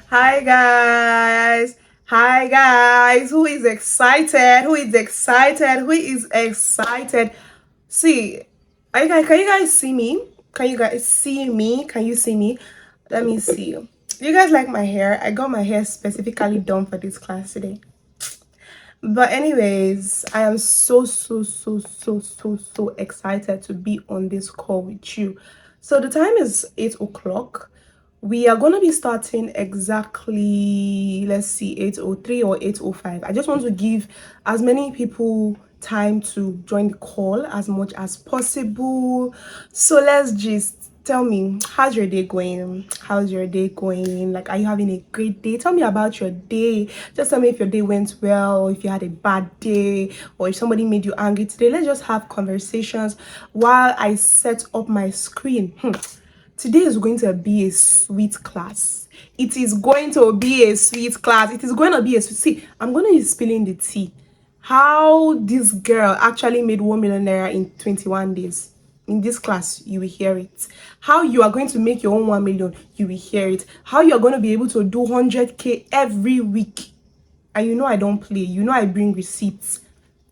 Hi guys. Hi guys. Who is excited? Who is excited? Who is excited? See, can you guys see me? Can you guys see me? Can you see me? Let me see. Do you guys like my hair? I got my hair specifically done for this class today. But anyways, I am so excited to be on this call with you. So the time is 8 o'clock. We are going to be starting exactly, let's see, 8:03 or 8:05. I just want to give as many people time to join the call as much as possible. So let's just tell me, how's your day going? How's your day going? Like, are you having a great day? Tell me about your day. Just tell me if your day went well, or if you had a bad day, or if somebody made you angry today. Let's just have conversations while I set up my screen. Today is going to be a sweet class. It is going to be a sweet class. It is going to be a sweet. See, I'm going to be spilling the tea. How this girl actually made 1 million naira in 21 days. In this class, you will hear it. How you are going to make your own 1 million, you will hear it. How you are going to be able to do 100K every week. And you know I don't play. You know I bring receipts.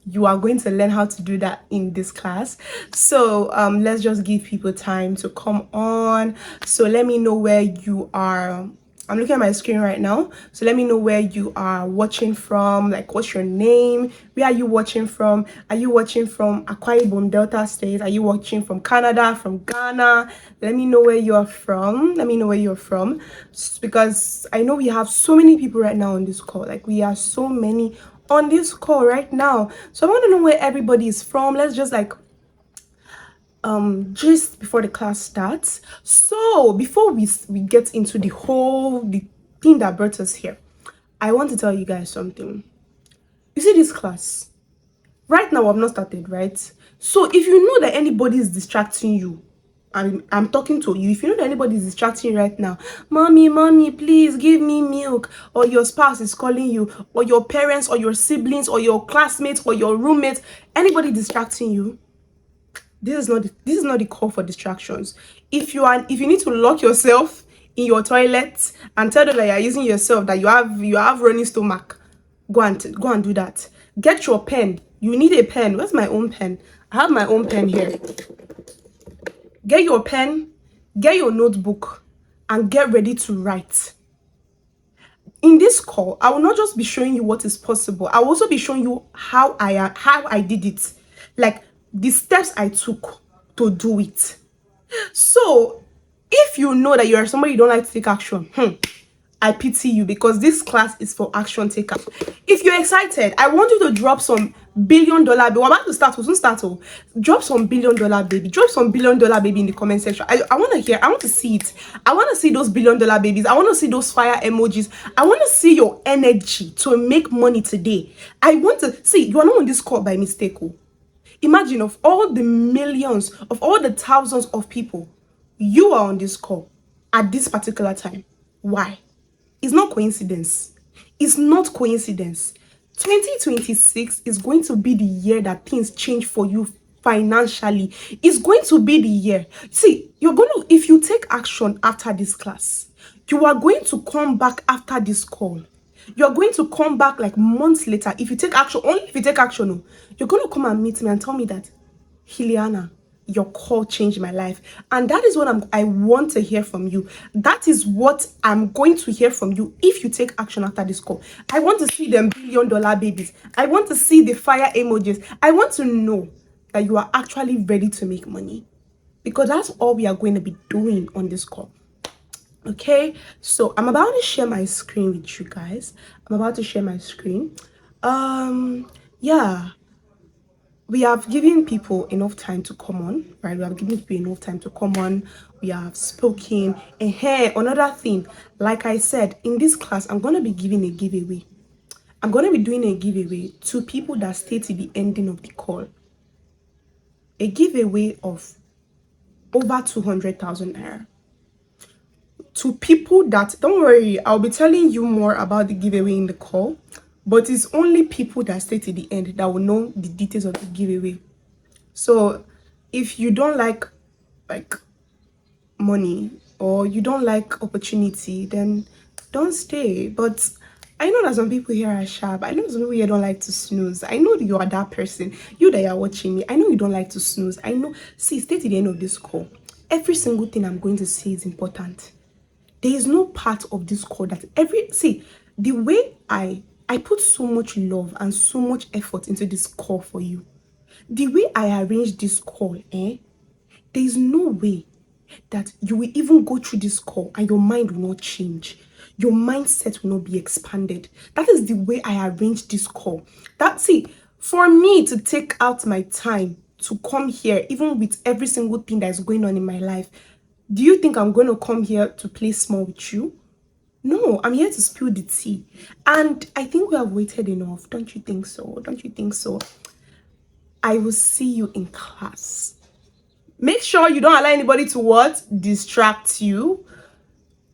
You are going to learn how to do that in this class. So let's just give people time to come on. So let me know where you are. I'm looking at my screen right now, so let me know where you are watching from. Like, what's your name? Where are you watching from? Are you watching from Akwa Ibom, Delta State? Are you watching from Canada, from Ghana? Let me know where you're from. Let me know where you're from, because I know we have so many people right now on this call. Like, we are so many on this call right now. So I want to know where everybody is from. Let's just like just before the class starts. So before we get into the thing that brought us here, I want to tell you guys something. You see this class right now, I've not started, right? So if you know that anybody is distracting you, I'm talking to you. If you know that anybody is distracting you right now, mommy, please give me milk, or your spouse is calling you, or your parents, or your siblings, or your classmates, or your roommates, anybody distracting you, this is not the call for distractions. If you need to lock yourself in your toilet and tell them that you're using yourself, that you have running stomach, go and do that. Get your pen. You need a pen. Where's my own pen? I have my own pen here. Get your pen, get your notebook, and get ready to write. In this call, I will not just be showing you what is possible. I will also be showing you how I did it, like the steps I took to do it. So if you know that you are somebody you don't like to take action, I pity you, because this class is for action takers. If you're excited, I want you to drop some $1 billion baby. We're about to start. We'll soon start. Drop some $1 billion baby. Drop some $1 billion baby in the comment section. I want to hear. I want to see it. I want to see those $1 billion babies. I want to see those fire emojis. I want to see your energy to make money today. I want to see you are not on this call by mistake. Imagine, of all the millions, of all the thousands of people, you are on this call at this particular time. Why? It's not coincidence. It's not coincidence. 2026 is going to be the year that things change for you financially. It's going to be the year. See, if you take action after this class, you are going to come back after this call. You're going to come back like months later. If you take action, only if you take action, no, you're going to come and meet me and tell me that, Hiliana, your call changed my life. And that is what I want to hear from you. That is what I'm going to hear from you if you take action after this call. I want to see them $1 billion babies. I want to see the fire emojis. I want to know that you are actually ready to make money, because that's all we are going to be doing on this call. Okay, so I'm about to share my screen with you guys. I'm about to share my screen. Yeah, we have given people enough time to come on, right? We have given people enough time to come on. We have spoken. And here, another thing, like I said, in this class, I'm going to be giving a giveaway. I'm going to be doing a giveaway to people that stay to the ending of the call. A giveaway of over 200,000 naira. To people that, don't worry, I'll be telling you more about the giveaway in the call, but it's only people that stay to the end that will know the details of the giveaway. So if you don't like money, or you don't like opportunity, then don't stay. But I know that some people here are sharp. I know some people here don't like to snooze. I know that you are that person. You that are watching me. I know you don't like to snooze. I know. See, stay to the end of this call. Every single thing I'm going to say is important. There is no part of this call that the way I put so much love and so much effort into this call for you. The way I arranged this call, there is no way that you will even go through this call and your mind will not change. Your mindset will not be expanded. That is the way I arranged this call. For me to take out my time to come here, even with every single thing that is going on in my life, do you think I'm going to come here to play small with you? No, I'm here to spill the tea. And I think we have waited enough. Don't you think so? Don't you think so? I will see you in class. Make sure you don't allow anybody to what? Distract you.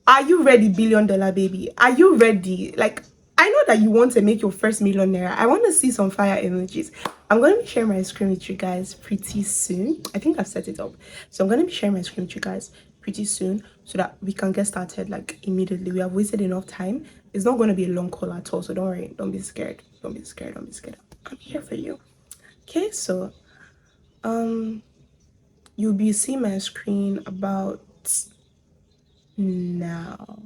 Are you ready, billion dollar baby? Are you ready? Like, I know that you want to make your first millionaire. I want to see some fire emojis. I'm going to be sharing my screen with you guys pretty soon. I think I've set it up. So I'm going to be sharing my screen with you guys pretty soon so that we can get started like immediately. We have wasted enough time. It's not going to be a long call at all. So don't worry. Don't be scared. Don't be scared. Don't be scared. I'm here for you. Okay, so you'll be seeing my screen about now.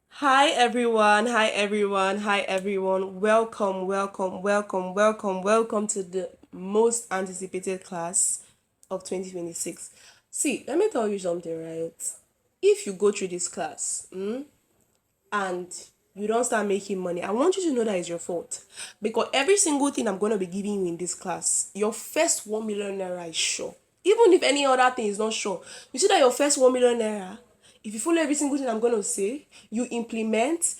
Hi everyone, hi everyone, hi everyone. Welcome, welcome, welcome, welcome, welcome to the most anticipated class of 2026. See, let me tell you something, right? If you go through this class and you don't start making money, I want you to know that it's your fault. Because every single thing I'm going to be giving you in this class, your first 1 million naira is sure. Even if any other thing is not sure, you see that your first 1 million naira, if you follow every single thing I'm going to say, you implement,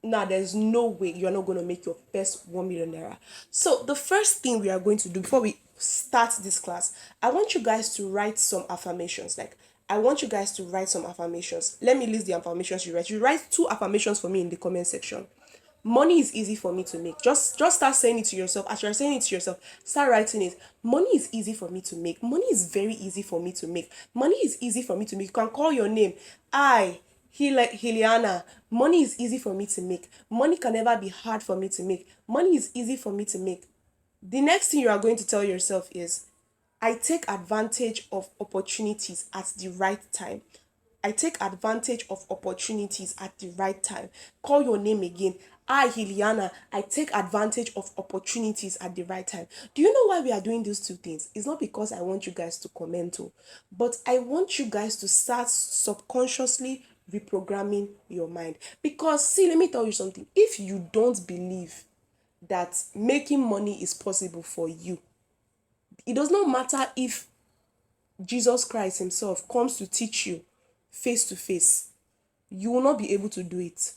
there's no way you're not going to make your first 1 million naira. So the first thing we are going to do before we start this class, I want you guys to write some affirmations. Like, I want you guys to write some affirmations. Let me list the affirmations you write. You write 2 affirmations for me in the comment section. Money is easy for me to make. Just start saying it to yourself. As you're saying it to yourself, start writing it. Money is easy for me to make. Money is very easy for me to make. Money is easy for me to make. You can call your name. Hiliana. Money is easy for me to make. Money can never be hard for me to make. Money is easy for me to make. The next thing you are going to tell yourself is, I take advantage of opportunities at the right time. I take advantage of opportunities at the right time. Call your name again. Hiliana, I take advantage of opportunities at the right time. Do you know why we are doing these 2 things? It's not because I want you guys to comment, but I want you guys to start subconsciously reprogramming your mind. Because, see, let me tell you something. If you don't believe that making money is possible for you, it does not matter if Jesus Christ himself comes to teach you face to face, you will not be able to do it.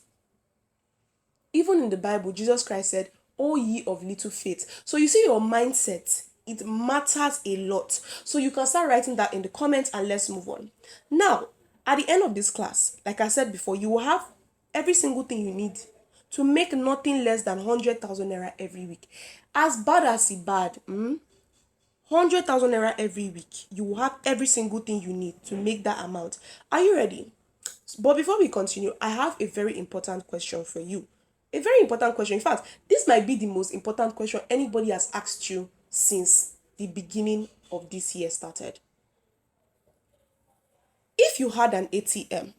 Even in the Bible, Jesus Christ said, "O ye of little faith." So you see, your mindset, it matters a lot. So you can start writing that in the comments and let's move on. Now, at the end of this class, like I said before, you will have every single thing you need to make nothing less than 100,000 naira every week. As bad as it bad, 100,000 naira every week. You will have every single thing you need to make that amount. Are you ready? But before we continue, I have a very important question for you. A very important question. In fact, this might be the most important question anybody has asked you since the beginning of this year started. If you had an ATM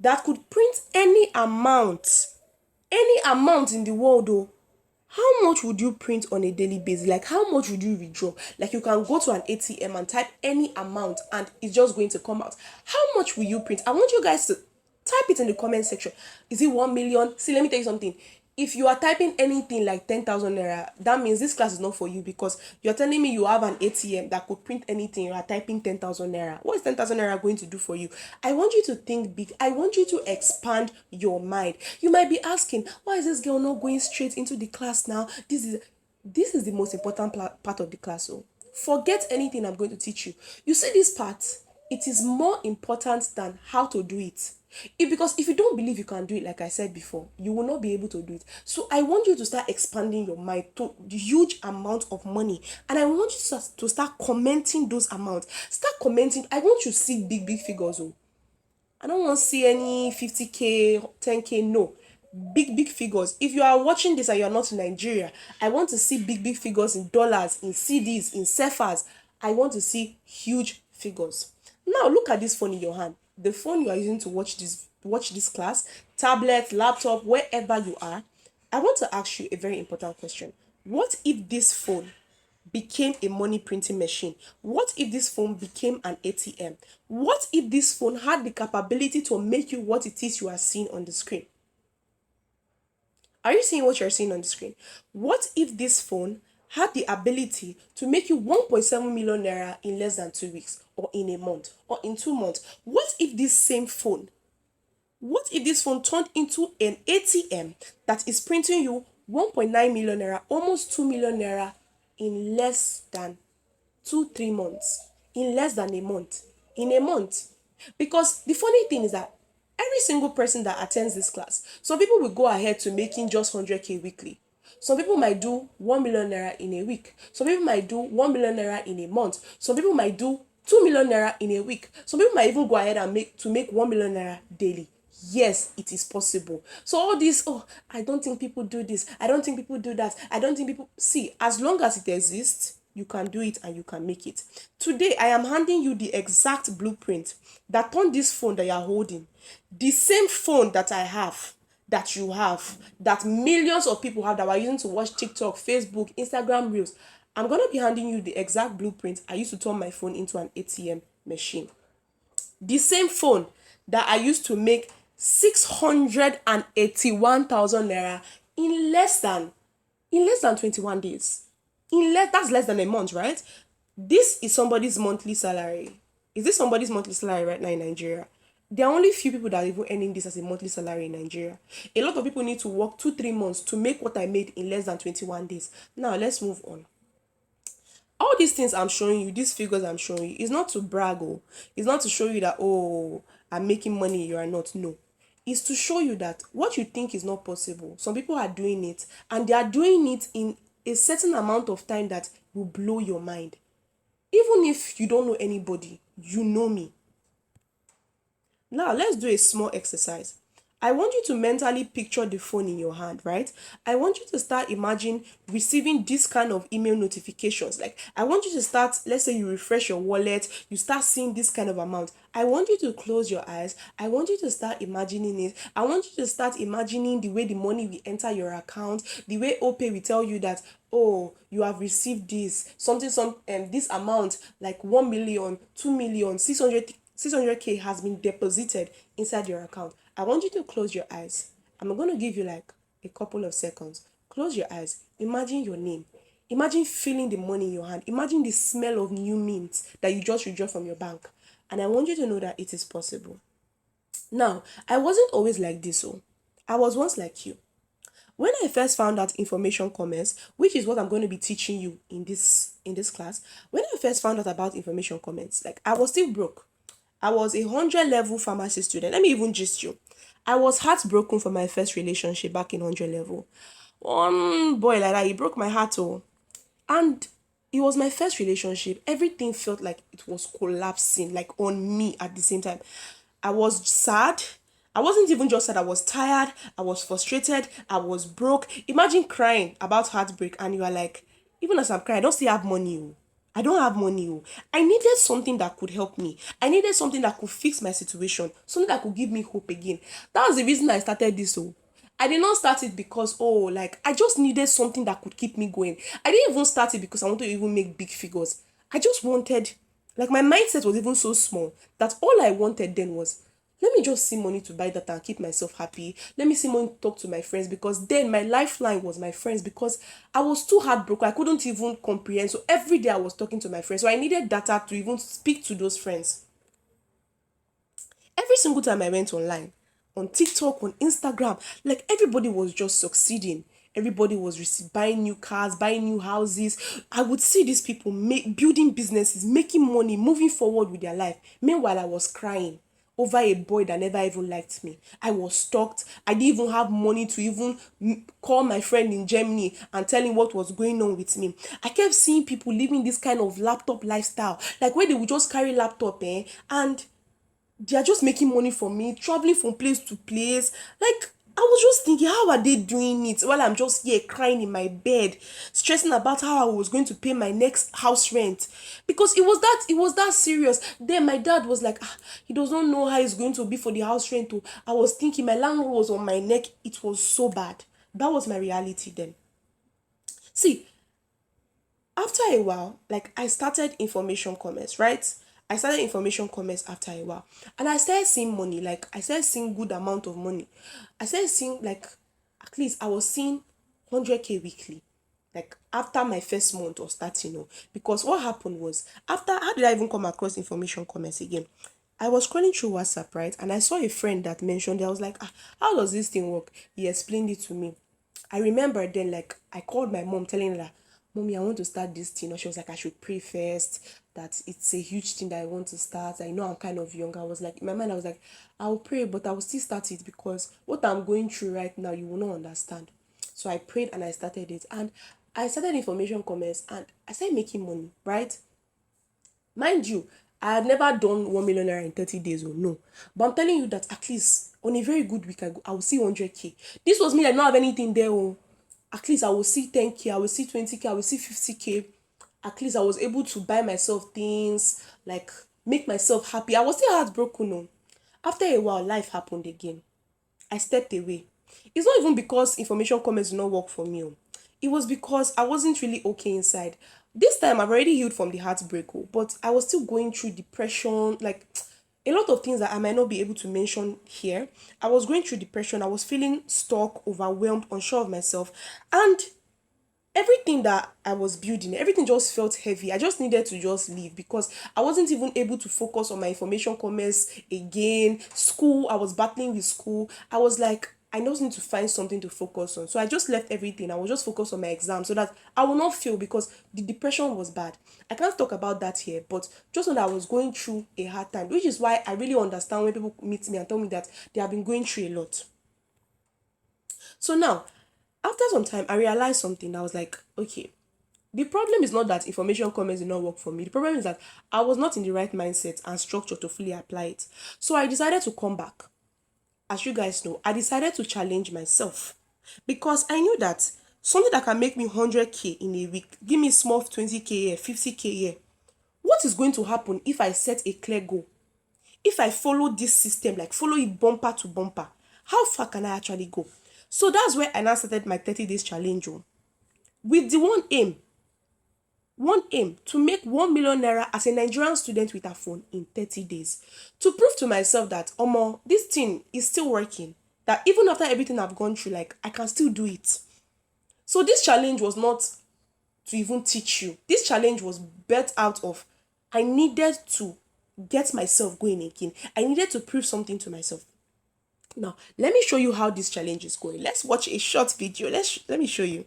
that could print any amount in the world, how much would you print on a daily basis? Like, how much would you withdraw? Like, you can go to an ATM and type any amount and it's just going to come out. How much will you print? I want you guys to type it in the comment section. Is it 1 million? See, let me tell you something. If you are typing anything like 10,000 naira, that means this class is not for you, because you're telling me you have an ATM that could print anything. You are typing 10,000 naira. What is 10,000 naira going to do for you? I want you to think big. I want you to expand your mind. You might be asking, why is this girl not going straight into the class now? This is the most important part of the class. So forget anything I'm going to teach you. You see this part, it is more important than how to do it. Because if you don't believe you can do it, like I said before, you will not be able to do it. So I want you to start expanding your mind to the huge amount of money, and I want you to start commenting those amounts. Start commenting. I want you to see big figures. I don't want to see any 50K, 10K. No. Big, big figures. If you are watching this and you're not in Nigeria, I want to see big, big figures in dollars, in CDs, in CFAs. I want to see huge figures. Now look at this phone in your hand. The phone you are using to watch this class, tablet, laptop, wherever you are. I want to ask you a very important question. What if this phone became a money printing machine? What if this phone became an ATM? What if this phone had the capability to make you what it is you are seeing on the screen? Are you seeing what you're seeing on the screen? What if this phone had the ability to make you 1.7 million naira in less than 2 weeks, or in a month, or in 2 months? What if this phone turned into an ATM that is printing you 1.9 million naira, almost 2 million naira in less than 2 3 months, in less than a month, in a month? Because the funny thing is that every single person that attends this class, some people will go ahead to making just 100K weekly. Some people might do 1 million naira in a week. Some people might do 1 million naira in a month. Some people might do 2 million naira in a week. Some people might even go ahead and make 1 million naira daily. Yes, it is possible. So all this, oh, I don't think people do this, I don't think people do that, I don't think people see, as long as it exists, you can do it and you can make it. Today, I am handing you the exact blueprint that turned this phone that you are holding, the same phone that I have, that you have, that millions of people have, that were using to watch TikTok, Facebook, Instagram Reels. I'm going to be handing you the exact blueprint I used to turn my phone into an ATM machine. The same phone that I used to make 681,000 naira in less than 21 days. That's less than a month, right? This is somebody's monthly salary. Is this somebody's monthly salary right now in Nigeria? There are only few people that are even earning this as a monthly salary in Nigeria. A lot of people need to work 2 3 months to make what I made in less than 21 days. Now let's move on. All these things I'm showing you, these figures I'm showing you, is not to brag. Oh, it's not to show you that, oh, I'm making money, you are not. No, it's to show you that what you think is not possible, some people are doing it, and they are doing it in a certain amount of time that will blow your mind. Even if you don't know anybody, you know me. Now, let's do a small exercise. I want you to mentally picture the phone in your hand, right? I want you to start imagining receiving this kind of email notifications. Like, I want you to start, let's say you refresh your wallet, you start seeing this kind of amount. I want you to close your eyes. I want you to start imagining it. I want you to start imagining the way the money will enter your account, the way OPay will tell you that, oh, you have received this, this amount, like 1 million, 2 million, 600K has been deposited inside your account. I want you to close your eyes. I'm going to give you like a couple of seconds. Close your eyes. Imagine your name. Imagine feeling the money in your hand. Imagine the smell of new mint that you just withdraw from your bank. And I want you to know that it is possible. Now, I wasn't always like this. Oh, I was once like you. When I first found out information commerce, which is what I'm going to be teaching you in this class, when I first found out about information commerce, like, I was still broke. I was a 100 level pharmacy student. Let me even gist you. I was heartbroken for my first relationship back in 100 level. One boy like that, he broke my heart. Oh, and it was my first relationship. Everything felt like it was collapsing, like on me at the same time. I was sad. I wasn't even just sad, I was tired, I was frustrated, I was broke. Imagine crying about heartbreak and you are like, even as I'm crying, I don't still have money. Oh. I don't have money. Oh. I needed something that could help me. I needed something that could fix my situation, something that could give me hope again. That was the reason I started this. Oh. I did not start it because, oh, like, I just needed something that could keep me going. I didn't even start it because I wanted to even make big figures. I just wanted, like, my mindset was even so small that all I wanted then was, let me just see money to buy that and keep myself happy. Let me see money to talk to my friends, because then my lifeline was my friends, because I was too heartbroken. I couldn't even comprehend. So every day I was talking to my friends. So I needed data to even speak to those friends. Every single time I went online, on TikTok, on Instagram, like, everybody was just succeeding. Everybody was buying new cars, buying new houses. I would see these people building businesses, making money, moving forward with their life. Meanwhile, I was crying over a boy that never even liked me. I was stalked. I didn't even have money to even call my friend in Germany and tell him what was going on with me. I kept seeing people living this kind of laptop lifestyle, like where they would just carry laptop, and They are just making money from me, traveling from place to place. Like, I was just thinking, how are they doing it while I'm just here crying in my bed, stressing about how I was going to pay my next house rent? Because it was that serious. Then my dad was like, he does not know how it's going to be for the house rent. Oh. I was thinking my landlord was on my neck. It was so bad. That was my reality then. See, after a while, like I started information commerce, right? I started information commerce after a while. And I started seeing money, like I started seeing good amount of money. I started seeing like at least I was seeing 100K weekly. Like after my first month of starting, because what happened was after how did I even come across information commerce again? I was scrolling through WhatsApp, right? And I saw a friend that mentioned it. I was like, how does this thing work? He explained it to me. I remember then, like, I called my mom telling her, that, Mommy, I want to start this thing. Or she was like, I should pray first, that it's a huge thing that I want to start. I know I'm kind of young. I was like, in my mind, I was like, I'll pray, but I will still start it because what I'm going through right now, you will not understand. So I prayed and I started it. And I started information commerce and I started making money, right? Mind you, I had never done 1 million naira in 30 days or no. But I'm telling you that at least on a very good week, I will see 100K. This was me, I don't have anything there. Oh. At least I will see 10K, I will see 20K, I will see 50K. At least I was able to buy myself things, like make myself happy. I was still heartbroken. No. After a while, life happened again. I stepped away. It's not even because information commerce did not work for me. Oh. It was because I wasn't really okay inside. This time I've already healed from the heartbreak, but I was still going through depression, like a lot of things that I might not be able to mention here. I was going through depression. I was feeling stuck, overwhelmed, unsure of myself. And everything that I was building, everything just felt heavy. I just needed to just leave because I wasn't even able to focus on my information commerce again. School, I was battling with school. I was like, I just need to find something to focus on. So I just left everything. I was just focused on my exam so that I will not fail because the depression was bad. I can't talk about that here, but just when I was going through a hard time, which is why I really understand when people meet me and tell me that they have been going through a lot. So now, after some time, I realized something. I was like, okay, the problem is not that information commerce did not work for me. The problem is that I was not in the right mindset and structure to fully apply it. So I decided to come back. As you guys know, I decided to challenge myself because I knew that something that can make me 100K in a week, give me small 20K here, 50K here. What is going to happen if I set a clear goal? If I follow this system, like follow it bumper to bumper, how far can I actually go? So that's where I now started my 30 days challenge with the one aim to make 1 million naira as a Nigerian student with a phone in 30 days. To prove to myself that, this thing is still working. That even after everything I've gone through, like, I can still do it. So this challenge was not to even teach you. This challenge was birthed out of, I needed to get myself going again. I needed to prove something to myself. Now, let me show you how this challenge is going. Let's watch a short video. Let me show you.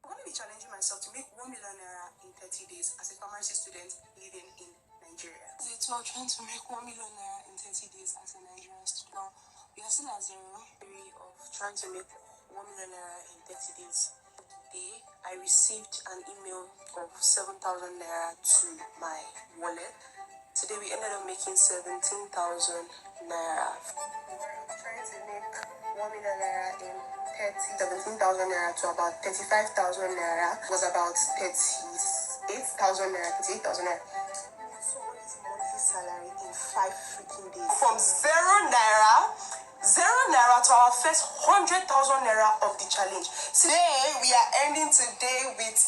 I'm going to be challenging myself to make 1 million naira in 30 days as a pharmacy student living in Nigeria. It's about trying to make 1 million naira in 30 days as a Nigerian student. Now, we are still at zero theory of trying to make 1 million naira in 30 days. Today, I received an email of 7,000 naira to my wallet. Today, we ended up making 17,000 naira. Trying to make 1 million naira in 17,000 naira to about 35,000 naira was about 38,000 naira. 38,000 naira. Somebody's monthly salary in 5 freaking days. From 0 naira to our first 100,000 naira of the challenge. Today, we are ending today with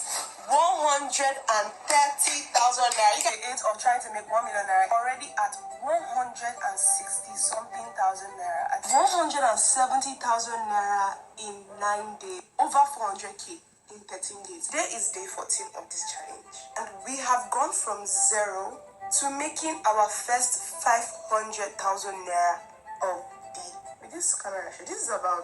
130,000 naira. You get the age of trying to make 1 million naira already at 160 something thousand naira. At 170,000 naira in 9 days. Over 400K in 13 days. Today is day 14 of this challenge. And we have gone from zero to making our first 500,000 naira of with this camera. This is about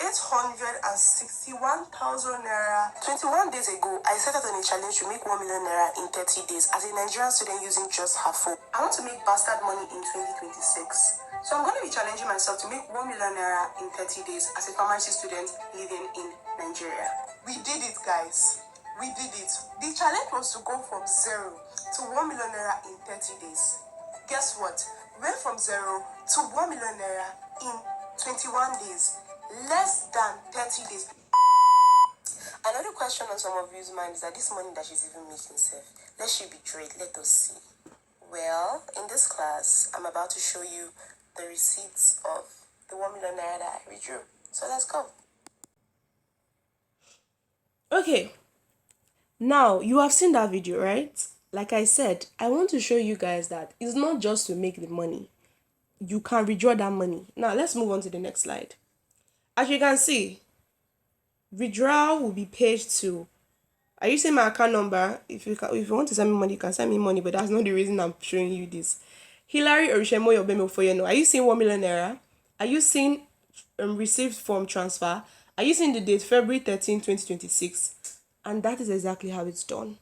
861,000 naira. 21 days ago, I set out on a challenge to make 1 million naira in 30 days as a Nigerian student using just her phone. I want to make bastard money in 2026. So I'm going to be challenging myself to make 1 million naira in 30 days as a pharmacy student living in Nigeria. We did it, guys. We did it. The challenge was to go from 0 to 1 million naira in 30 days. Guess what? We went from 0 to 1 million naira in 21 days. Less than 30 days. Another question on some of you's mind is that this money that she's even making self, let she be betrayed. Let us see. Well, in this class, I'm about to show you the receipts of the 1 million naira that I withdrew. So let's go. Okay, now you have seen that video, right? Like I said, I want to show you guys that it's not just to make the money. You can withdraw that money. Now let's move on to the next slide. As you can see, withdrawal will be paid to. Are you seeing my account number? If you want to send me money, you can send me money, but that's not the reason I'm showing you this. Hilary Orishemoyo Bemo Foyeno. Are you seeing 1 million naira? Are you seeing received from transfer? Are you seeing the date February 13, 2026? And that is exactly how it's done.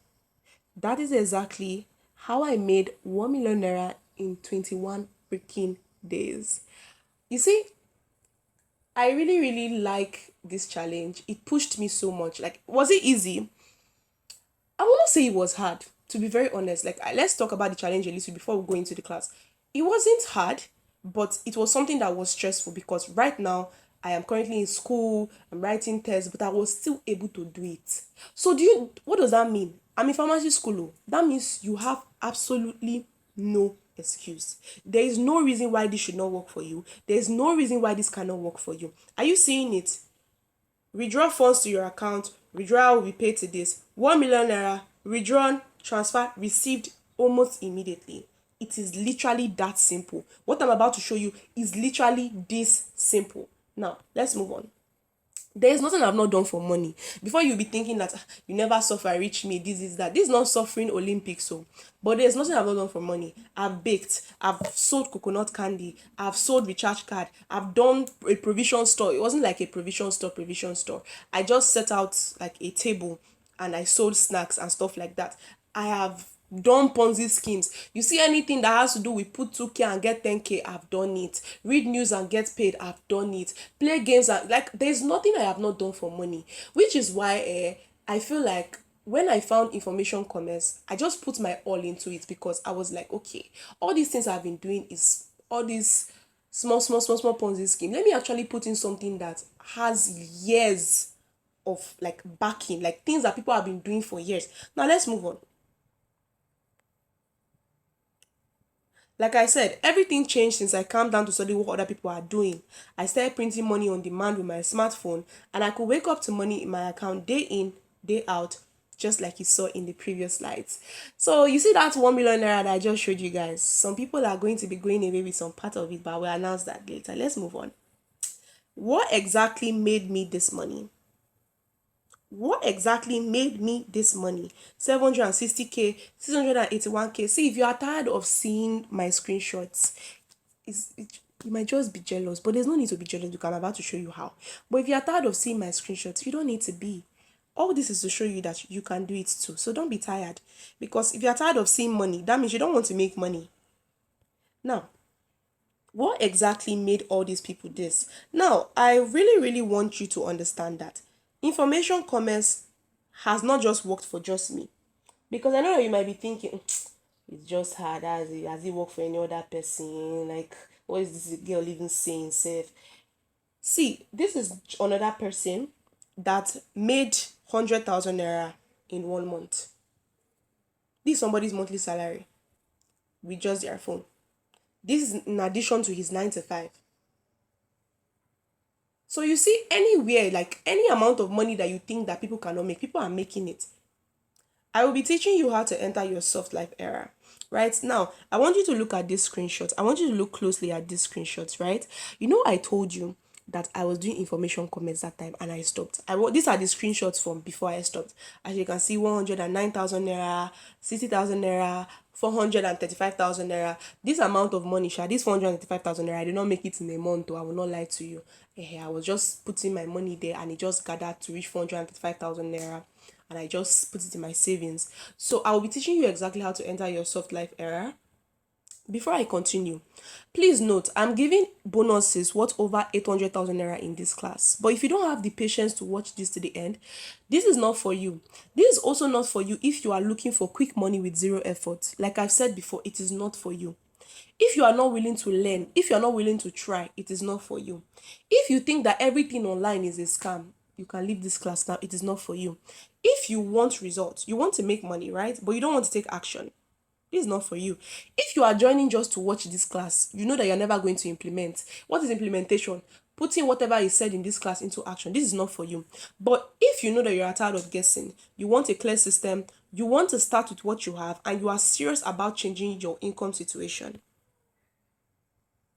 That is exactly how I made 1 million naira in 21 freaking days. You see, I really, really like this challenge. It pushed me so much. Like, was it easy? I will not say it was hard, to be very honest. Like, let's talk about the challenge a little before we go into the class. It wasn't hard, but it was something that was stressful because right now I am currently in school, I'm writing tests, but I was still able to do it. So what does that mean? I'm in pharmacy school. Oh. That means you have absolutely no excuse. There is no reason why this should not work for you. There is no reason why this cannot work for you. Are you seeing it? Withdraw funds to your account. Withdrawal will be paid to this. 1 million naira. Withdrawn, transfer, received almost immediately. It is literally that simple. What I'm about to show you is literally this simple. Now, let's move on. There is nothing I've not done for money. Before you be thinking that you never suffer, reach me, this is that. This is not suffering Olympics, so. But there's nothing I've not done for money. I've baked, I've sold coconut candy, I've sold recharge card, I've done a provision store. It wasn't like a provision store. I just set out like a table and I sold snacks and stuff like that. I have done Ponzi schemes. You see anything that has to do with put 2k and get 10k, I've done it. Read news and get paid, I've done it. Play games and like there's nothing I have not done for money, which is why I feel like when I found information commerce, I just put my all into it because I was like, okay, all these things I've been doing is all these small Ponzi scheme. Let me actually put in something that has years of like backing, like things that people have been doing for years. Now let's move on. Like I said, everything changed since I calmed down to study what other people are doing. I started printing money on demand with my smartphone, and I could wake up to money in my account day in, day out, just like you saw in the previous slides. So you see that 1 million naira that I just showed you guys. Some people are going to be going away with some part of it, but we'll announce that later. Let's move on. What exactly made me this money? What exactly made me this money? 760k, 681k. See, if you are tired of seeing my screenshots, you might just be jealous, but there's no need to be jealous because I'm about to show you how. But if you are tired of seeing my screenshots, you don't need to be. All this is to show you that you can do it too. So don't be tired, because if you are tired of seeing money, that means you don't want to make money. Now, what exactly made all these people this? Now, I really want you to understand that information commerce has not just worked for just me. Because I know you might be thinking, it's just hard, as it work for any other person? Like, what is this girl even saying, safe? See, this is another person that made 100,000 naira in 1 month. This is somebody's monthly salary with just their phone. This is in addition to his 9 to 5. So you see, anywhere, like any amount of money that you think that people cannot make, people are making it. I will be teaching you how to enter your soft life era. Right now, I want you to look at this screenshot. I want you to look closely at these screenshots, right? You know, I told you that I was doing information comments that time and I stopped. These are the screenshots from before I stopped. As you can see, 109,000 naira, 60,000 naira, 435,000 naira. This amount of money, this 435,000 naira, I did not make it in a month, though. I will not lie to you. I was just putting my money there and it just gathered to reach 435,000 naira. And I just put it in my savings. So I will be teaching you exactly how to enter your soft life era. Before I continue, please note I'm giving bonuses worth over 800,000 naira in this class. But if you don't have the patience to watch this to the end, this is not for you. This is also not for you if you are looking for quick money with zero effort. Like I've said before, it is not for you. If you are not willing to learn, if you are not willing to try, it is not for you. If you think that everything online is a scam, you can leave this class now. It is not for you. If you want results, you want to make money, right? But you don't want to take action, this is not for you. If you are joining just to watch this class, you know that you're never going to implement. What is implementation? Putting whatever is said in this class into action. This is not for you. But if you know that you're tired of guessing, you want a clear system, you want to start with what you have, and you are serious about changing your income situation,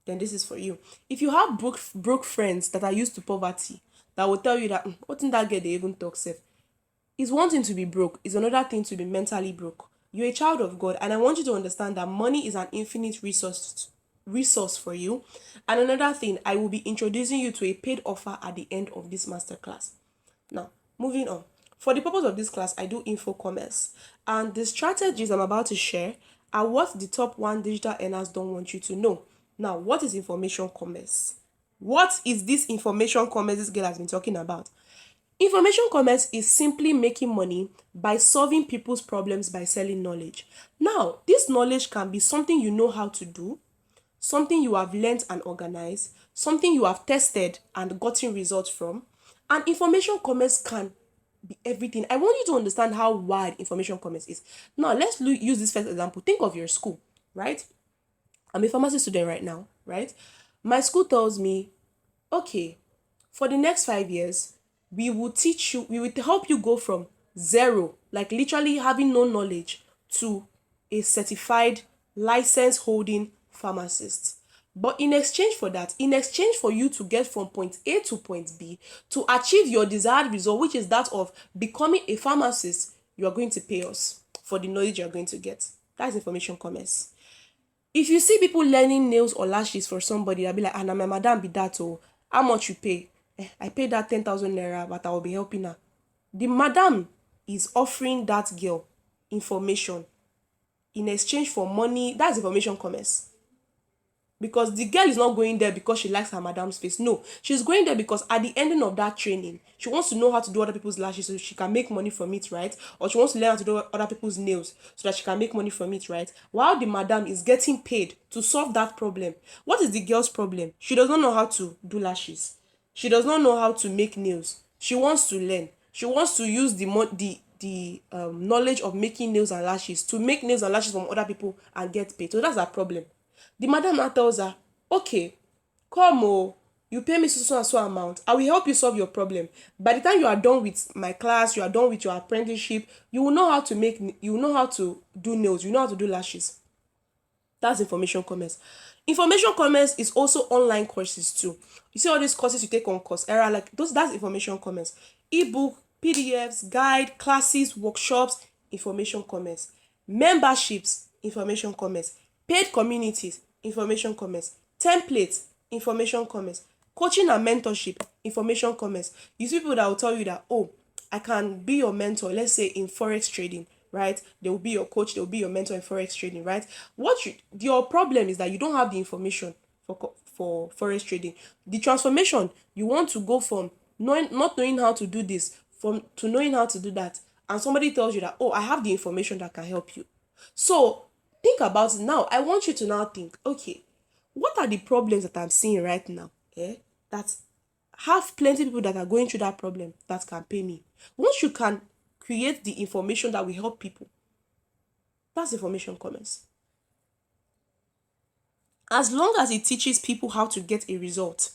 then this is for you. If you have broke friends that are used to poverty, that will tell you that what in that girl they even talk safe. Is one thing to be broke, is another thing to be mentally broke. You're a child of God, and I want you to understand that money is an infinite resource for you. And another thing, I will be introducing you to a paid offer at the end of this masterclass. Now, moving on. For the purpose of this class, I do info commerce, and the strategies I'm about to share are what the top one digital earners don't want you to know. Now, what is information commerce? What is this information commerce this girl has been talking about? Information commerce is simply making money by solving people's problems by selling knowledge. Now, this knowledge can be something you know how to do, something you have learned and organized, something you have tested and gotten results from. And information commerce can be everything. I want you to understand how wide information commerce is. Now, let's use this first example. Think of your school, right? I'm a pharmacy student right now, right? My school tells me, okay, for the next 5 years, we will teach you, we will help you go from zero, like literally having no knowledge, to a certified license holding pharmacist. But in exchange for that, in exchange for you to get from point A to point B to achieve your desired result, which is that of becoming a pharmacist, you are going to pay us for the knowledge you are going to get. That's information commerce. If you see people learning nails or lashes for somebody, I'll be like, na my madam be that, oh, how much you pay? I paid that 10,000 naira, but I will be helping her. The madam is offering that girl information in exchange for money. That's information commerce. Because the girl is not going there because she likes her madam's face. No, she's going there because at the ending of that training, she wants to know how to do other people's lashes so she can make money from it, right? Or she wants to learn how to do other people's nails so that she can make money from it, right? While the madam is getting paid to solve that problem. What is the girl's problem? She does not know how to do lashes. She does not know how to make nails. She wants to learn. She wants to use the knowledge of making nails and lashes to make nails and lashes from other people and get paid. So that's her problem. The madam now tells her, okay, come you pay me so and so amount. I will help you solve your problem. By the time you are done with my class, you are done with your apprenticeship, you will know how to do nails, you know how to do lashes. That's information commerce. Information commerce is also online courses too. You see all these courses you take on Coursera, like that's information commerce. Ebook, PDFs, guide, classes, workshops, information commerce. Memberships, information commerce. Paid communities, information commerce. Templates, information commerce. Coaching and mentorship, information commerce. You see people that will tell you that, oh, I can be your mentor, let's say in forex trading, right? They will be your coach, they will be your mentor in forex trading, right? Your problem is that you don't have the information for forex trading. The transformation, you want to go from not knowing how to do this to knowing how to do that, and somebody tells you that, oh, I have the information that can help you. So think about it now. I want you to now think, okay, what are the problems that I'm seeing right now? That have plenty people that are going through that problem that can pay me. Once you can create the information that will help people, that's information commerce. As long as it teaches people how to get a result,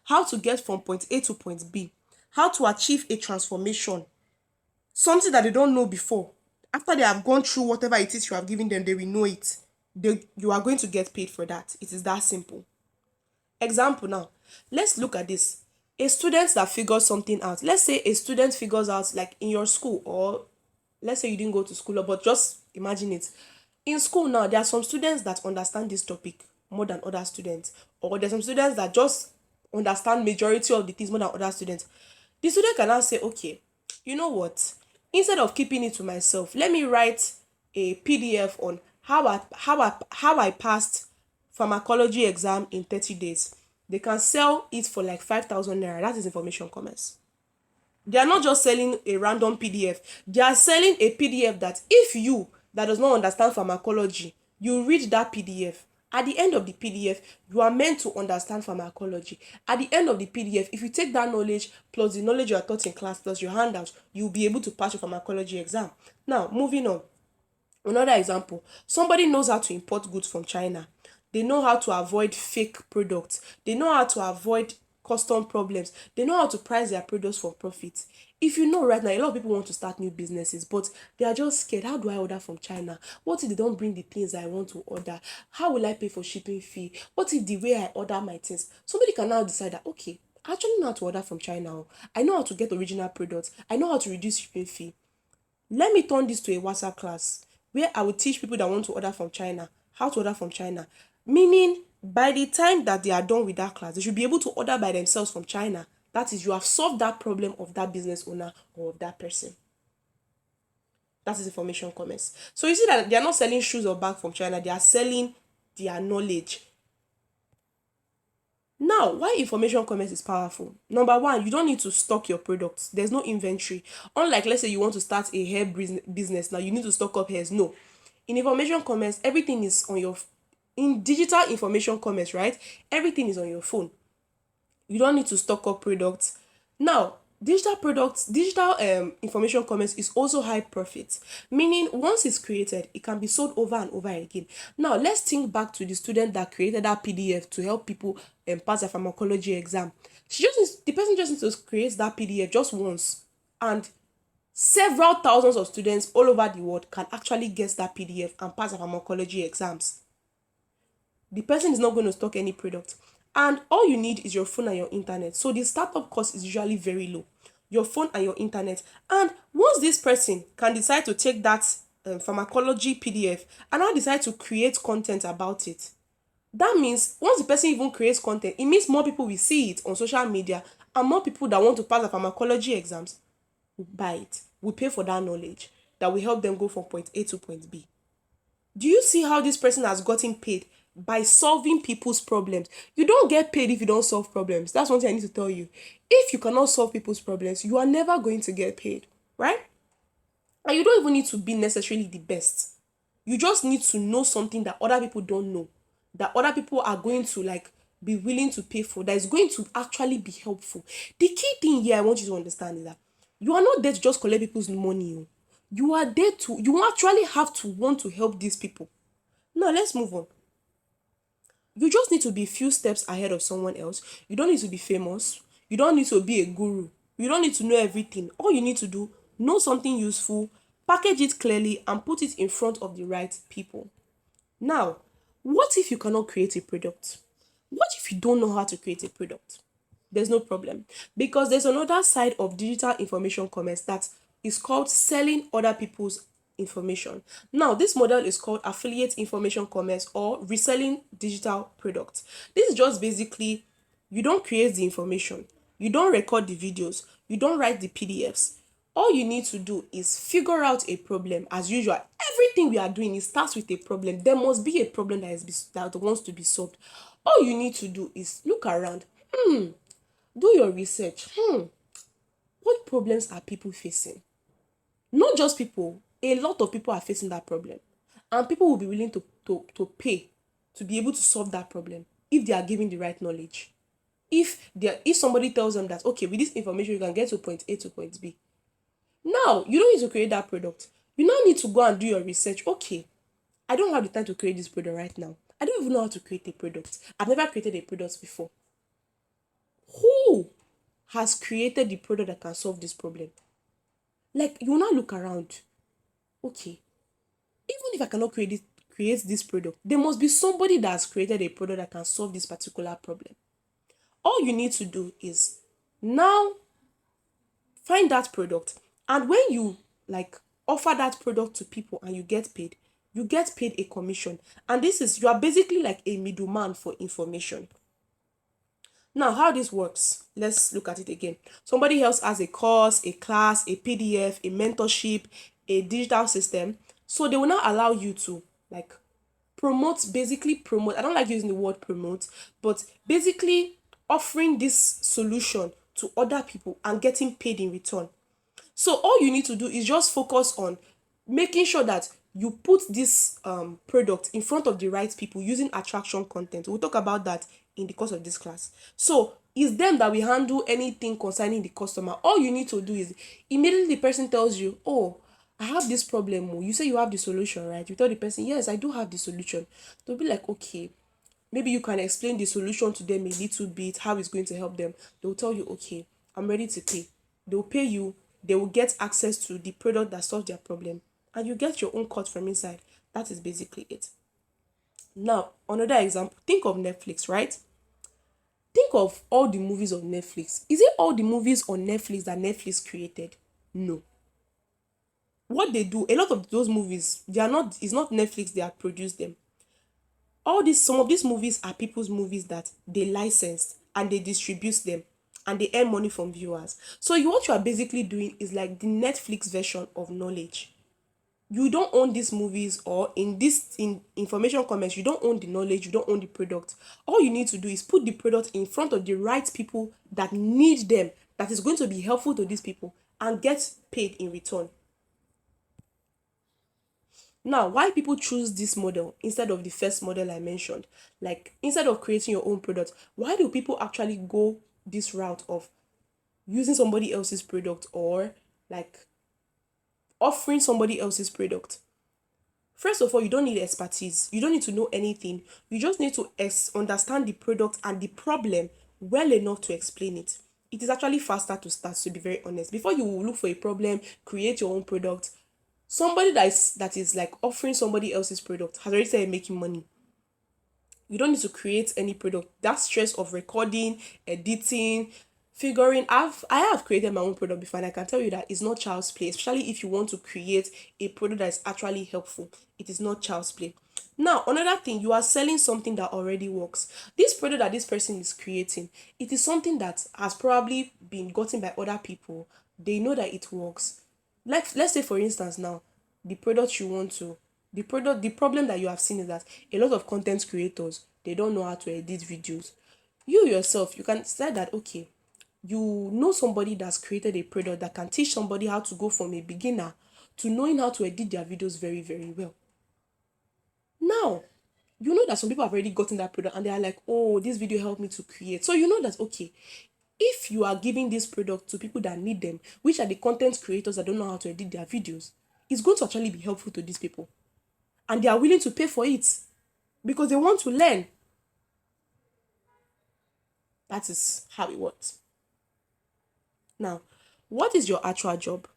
how to get from point A to point B, how to achieve a transformation, something that they don't know before. After they have gone through whatever it is you have given them, they will know it. You are going to get paid for that. It is that simple. Example now, let's look at this. A student that figures something out. Let's say a student figures out, like in your school, or let's say you didn't go to school, but just imagine it. In school now, there are some students that understand this topic more than other students, or there's some students that just understand majority of the things more than other students. The student can now say, okay, you know what? Instead of keeping it to myself, let me write a PDF on how I passed pharmacology exam in 30 days. They can sell it for like 5,000 naira. That is information commerce. They are not just selling a random PDF. They are selling a PDF that if you that does not understand pharmacology, you read that PDF. At the end of the PDF, you are meant to understand pharmacology. At the end of the PDF, if you take that knowledge plus the knowledge you are taught in class plus your handouts, you'll be able to pass your pharmacology exam. Now, moving on. Another example, somebody knows how to import goods from China. They know how to avoid fake products. They know how to avoid custom problems. They know how to price their products for profit. If you know right now, a lot of people want to start new businesses, but they are just scared. How do I order from China? What if they don't bring the things I want to order? How will I pay for shipping fee? What if the way I order my things? Somebody can now decide that, okay, I actually know how to order from China. I know how to get original products. I know how to reduce shipping fee. Let me turn this to a WhatsApp class where I will teach people that want to order from China how to order from China. Meaning, by the time that they are done with that class, they should be able to order by themselves from China. That is, you have solved that problem of that business owner or of that person. That is information commerce. So you see that they are not selling shoes or bags from China, they are selling their knowledge. Now, why information commerce is powerful? Number one, you don't need to stock your products. There's no inventory. Unlike, let's say you want to start a hair business now, you need to stock up hairs. No. In information commerce, everything is on your in digital information commerce, right? Everything is on your phone. You don't need to stock up products. Now, digital information commerce is also high profit, meaning once it's created, it can be sold over and over again. Now, let's think back to the student that created that PDF to help people pass a pharmacology exam. The person just needs to create that PDF just once, and several thousands of students all over the world can actually get that PDF and pass a pharmacology exams. The person is not going to stock any product, and all you need is your phone and your internet. So the startup cost is usually very low. Your phone and your internet. And once this person can decide to take that pharmacology PDF and now decide to create content about it, that means once the person even creates content, it means more people will see it on social media, and more people that want to pass the pharmacology exams will buy it, will pay for that knowledge that will help them go from point A to point B. Do you see how this person has gotten paid? By solving people's problems. You don't get paid if you don't solve problems. That's one thing I need to tell you. If you cannot solve people's problems, you are never going to get paid, right? And you don't even need to be necessarily the best. You just need to know something that other people don't know, that other people are going to like be willing to pay for, that is going to actually be helpful. The key thing here I want you to understand is that you are not there to just collect people's money. You are there to, you actually have to want to help these people. Now let's move on. You just need to be a few steps ahead of someone else. You don't need to be famous. You don't need to be a guru. You don't need to know everything. All you need to do, know something useful, package it clearly, and put it in front of the right people. Now, what if you cannot create a product? What if you don't know how to create a product? There's no problem, because there's another side of digital information commerce that is called selling other people's information. Now, this model is called affiliate information commerce or reselling digital products. This is just basically, you don't create the information, you don't record the videos, you don't write the PDFs. All you need to do is figure out a problem. As usual, everything we are doing, it starts with a problem. There must be a problem that wants to be solved. All you need to do is look around, do your research. What problems are people facing? Not just people, a lot of people are facing that problem. And people will be willing to pay to be able to solve that problem if they are given the right knowledge. If somebody tells them that, okay, with this information you can get to point A to point B. Now, you don't need to create that product. You now need to go and do your research. Okay, I don't have the time to create this product right now. I don't even know how to create a product. I've never created a product before. Who has created the product that can solve this problem? Like, you now look around. Okay, even if I cannot create this product, there must be somebody that has created a product that can solve this particular problem. All you need to do is now find that product, and when you like offer that product to people and you get paid a commission. And you are basically like a middleman for information. Now, how this works, let's look at it again. Somebody else has a course, a class, a PDF, a mentorship, a digital system. So they will now allow you to like promote, I don't like using the word promote, but basically offering this solution to other people and getting paid in return. So all you need to do is just focus on making sure that you put this product in front of the right people using attraction content. We'll talk about that in the course of this class. So it's them that will handle anything concerning the customer. All you need to do is immediately the person tells you, oh, I have this problem. Oh, you say you have the solution, right? You tell the person, yes, I do have the solution. They'll be like, okay, maybe you can explain the solution to them a little bit, how it's going to help them. They'll tell you, okay, I'm ready to pay. They'll pay you, they will get access to the product that solves their problem, and you get your own cut from inside. That is basically it. Now, another example, think of Netflix, right? Think of all the movies on Netflix. Is it all the movies on Netflix that Netflix created? No. What they do, a lot of those movies, they are not, it's not Netflix, they have produced them. All these, some of these movies are people's movies that they license and they distribute them and they earn money from viewers. So what you are basically doing is like the Netflix version of knowledge. You don't own these movies, or in this in information comments, you don't own the knowledge, you don't own the product. All you need to do is put the product in front of the right people that need them, that is going to be helpful to these people, and get paid in return. Now, why people choose this model instead of the first model I mentioned? Like, instead of creating your own product, why do people actually go this route of using somebody else's product, or like offering somebody else's product? First of all, you don't need expertise. You don't need to know anything. You just need to understand the product and the problem well enough to explain it. It is actually faster to start, to be very honest. Before you look for a problem, create your own product, somebody that is like offering somebody else's product has already started making money. You don't need to create any product. That stress of recording, editing, figuring, I have created my own product before, and I can tell you that it's not child's play, especially if you want to create a product that is actually helpful. It is not child's play. Now, another thing, you are selling something that already works. This product that this person is creating, it is something that has probably been gotten by other people. They know that it works. Like, let's say for instance now, the product you want to the problem that you have seen is that a lot of content creators, they don't know how to edit videos. You yourself, you can say that, okay, you know somebody that's created a product that can teach somebody how to go from a beginner to knowing how to edit their videos very, very well. Now, you know that some people have already gotten that product and they are like, oh, this video helped me to create. So you know that, okay, if you are giving this product to people that need them, which are the content creators that don't know how to edit their videos, it's going to actually be helpful to these people. And they are willing to pay for it because they want to learn. That is how it works. Now, what is your actual job?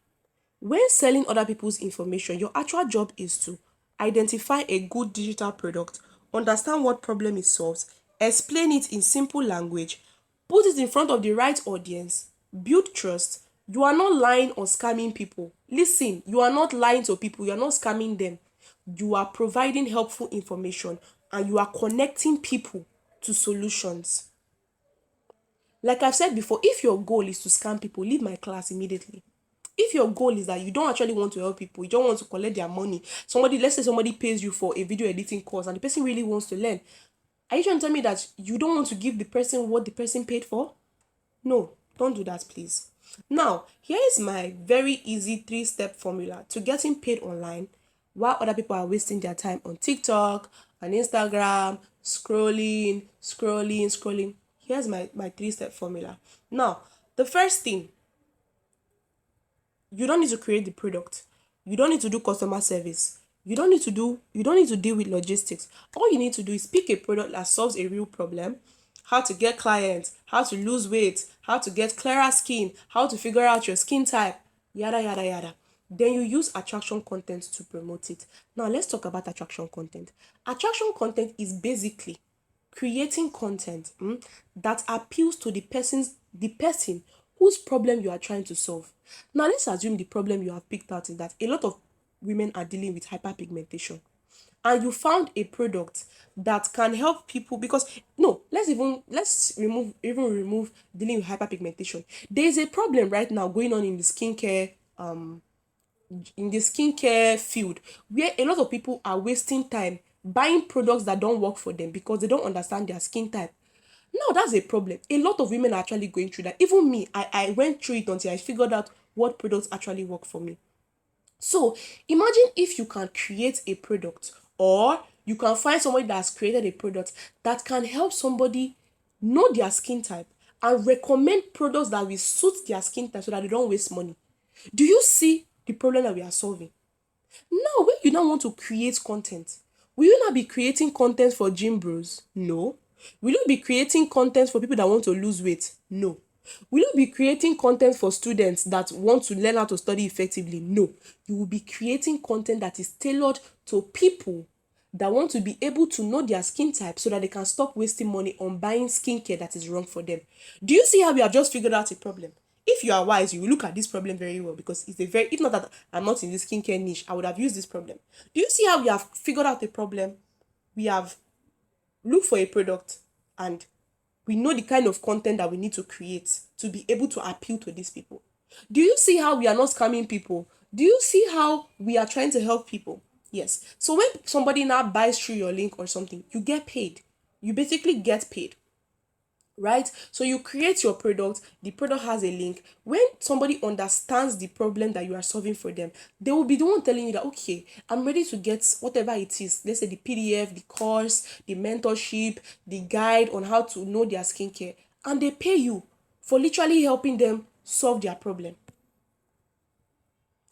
When selling other people's information, your actual job is to identify a good digital product, understand what problem it solves, explain it in simple language, put it in front of the right audience, build trust. You are not lying or scamming people. Listen, you are not lying to people, you are not scamming them. You are providing helpful information and you are connecting people to solutions. Like I've said before, if your goal is to scam people, leave my class immediately. If your goal is that you don't actually want to help people, you don't want to collect their money, let's say somebody pays you for a video editing course and the person really wants to learn, are you trying to tell me that you don't want to give the person what the person paid for? No, don't do that, please. Now, here is my very easy 3-step formula to getting paid online while other people are wasting their time on TikTok, on Instagram, scrolling. Here's my 3-step formula. Now, the first thing, you don't need to create the product. You don't need to do customer service. You don't need to deal with logistics. All you need to do is pick a product that solves a real problem. How to get clients, how to lose weight, how to get clearer skin, how to figure out your skin type, yada yada yada. Then you use attraction content to promote it. Now let's talk about attraction content. Attraction content is basically creating content that appeals to the person whose problem you are trying to solve. Now let's assume the problem you have picked out is that a lot of women are dealing with hyperpigmentation, and you found a product that can help people. Because no, let's remove dealing with hyperpigmentation. There is a problem right now going on in the skincare in the skincare field, where a lot of people are wasting time buying products that don't work for them because they don't understand their skin type. Now that's a problem. A lot of women are actually going through that. Even me, I went through it until I figured out what products actually work for me. So imagine if you can create a product, or you can find somebody that's created a product that can help somebody know their skin type and recommend products that will suit their skin type so that they don't waste money. Do you see the problem that we are solving? Now, when you now want to create content, will you not be creating content for gym bros? No. Will you be creating content for people that want to lose weight? No. Will you be creating content for students that want to learn how to study effectively? No. You will be creating content that is tailored to people that want to be able to know their skin type so that they can stop wasting money on buying skincare that is wrong for them. Do you see how we have just figured out a problem? If you are wise, you will look at this problem very well, because it's a very, if not that I'm not in this skincare niche, I would have used this problem. Do you see how we have figured out a problem? We have looked for a product, and we know the kind of content that we need to create to be able to appeal to these people. Do you see how we are not scamming people? Do you see how we are trying to help people? Yes. So when somebody now buys through your link or something, you get paid. You basically get paid, right? So you create your product, the product has a link. When somebody understands the problem that you are solving for them, they will be the one telling you that, okay, I'm ready to get whatever it is. Let's say the PDF, the course, the mentorship, the guide on how to know their skincare. And they pay you for literally helping them solve their problem.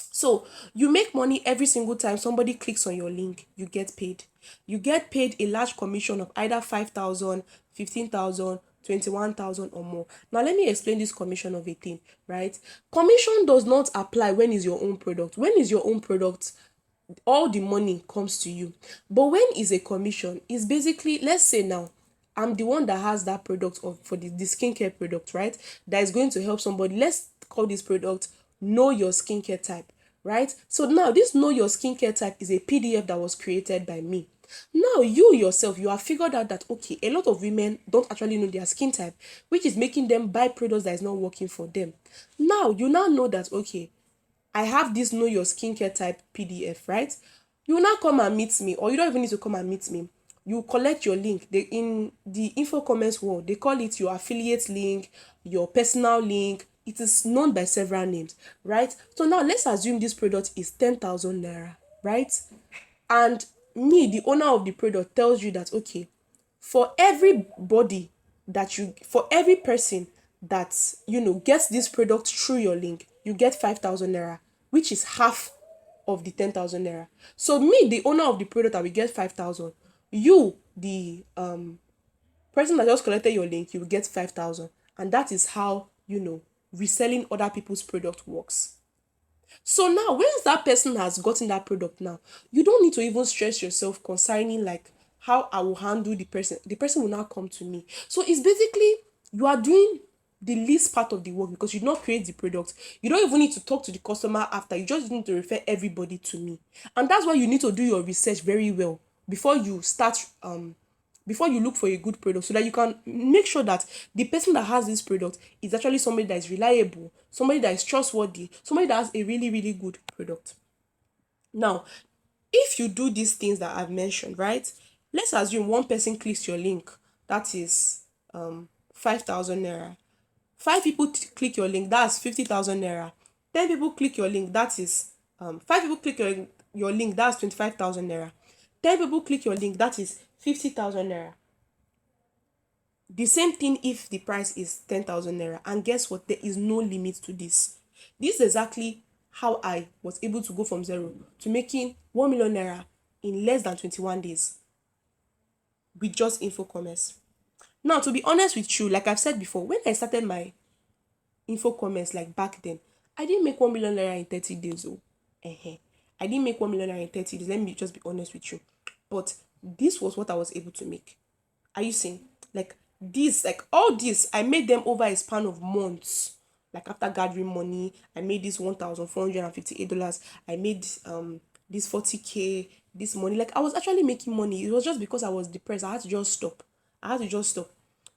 So you make money every single time somebody clicks on your link, you get paid. You get paid a large commission of either 5,000, 15,000, 21,000 or more. Now let me explain this commission of a thing, right? Commission does not apply when it's your own product. When it's your own product, all the money comes to you. But when is a commission, it's basically, let's say now, I'm the one that has that product of for the skincare product, right? That is going to help somebody. Let's call this product Know Your Skincare Type, right? So now this Know Your Skincare Type is a PDF that was created by me. Now you yourself, you have figured out that, okay, a lot of women don't actually know their skin type, which is making them buy products that is not working for them. Now you now know that, okay, I have this Know Your Skincare Type PDF, right? You will not come and meet me, or you don't even need to come and meet me. You collect your link. They, in the info comments world, they call it your affiliate link, your personal link. It is known by several names, right? So now let's assume this product is 10,000 naira, right? And me, the owner of the product, tells you that, okay, for everybody for every person that, gets this product through your link, you get 5,000 naira, which is half of the 10,000 naira. So me, the owner of the product, I will get 5,000. You, the person that just collected your link, you will get 5,000. And that is how, reselling other people's product works. So now, once that person has gotten that product now, you don't need to even stress yourself concerning like how I will handle the person. The person will now come to me. So it's basically, you are doing the least part of the work because you not create the product. You don't even need to talk to the customer after. You just need to refer everybody to me. And that's why you need to do your research very well before you start before you look for a good product, so that you can make sure that the person that has this product is actually somebody that is reliable, somebody that is trustworthy, somebody that has a really, really good product. Now, if you do these things that I've mentioned, right? Let's assume one person clicks your link, that is 5,000 naira. Five people click your link, that's 50,000 naira. 10 people click your link, that is five people click your link, that's 25,000 naira. 10 people click your link, that is 50,000 naira. The same thing if the price is 10,000 naira. And guess what? There is no limit to this. This is exactly how I was able to go from zero to making 1 million naira in less than 21 days with just infocommerce. Now, to be honest with you, like I've said before, when I started my infocommerce, like back then, I didn't make 1 million naira in 30 days. Oh, I didn't make 1 million naira in 30 days. Let me just be honest with you. But this was what I was able to make. Are you seeing? Like this, like all this, I made them over a span of months. Like after gathering money, I made this $1,458. I made this 40K, this money. Like I was actually making money. It was just because I was depressed. I had to just stop.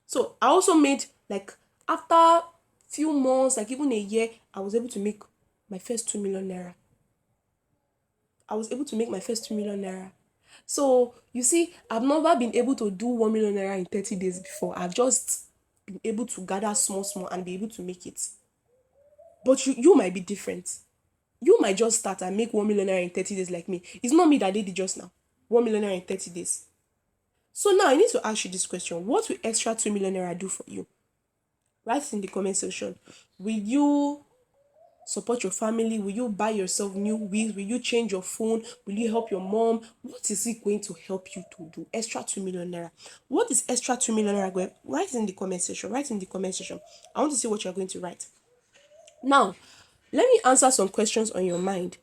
So I also made, like, after few months, like even a year, I was able to make my first 2 million naira. I was able to make my first 2 million naira. So you see, I've never been able to do 1 million naira in 30 days before. I've just been able to gather small, small and be able to make it. But you might be different. You might just start and make 1 million naira in 30 days like me. It's not me that did it just now. 1 million naira in 30 days. So now I need to ask you this question. What will extra 2 million naira do for you? Write it in the comment section. Will you support your family? Will you buy yourself new wigs? Will you change your phone? Will you help your mom? What is it going to help you to do? Extra 2 million naira. What is extra 2 million naira going? Write it in the comment section. Write in the comment section. I want to see what you're going to write. Now, let me answer some questions on your mind.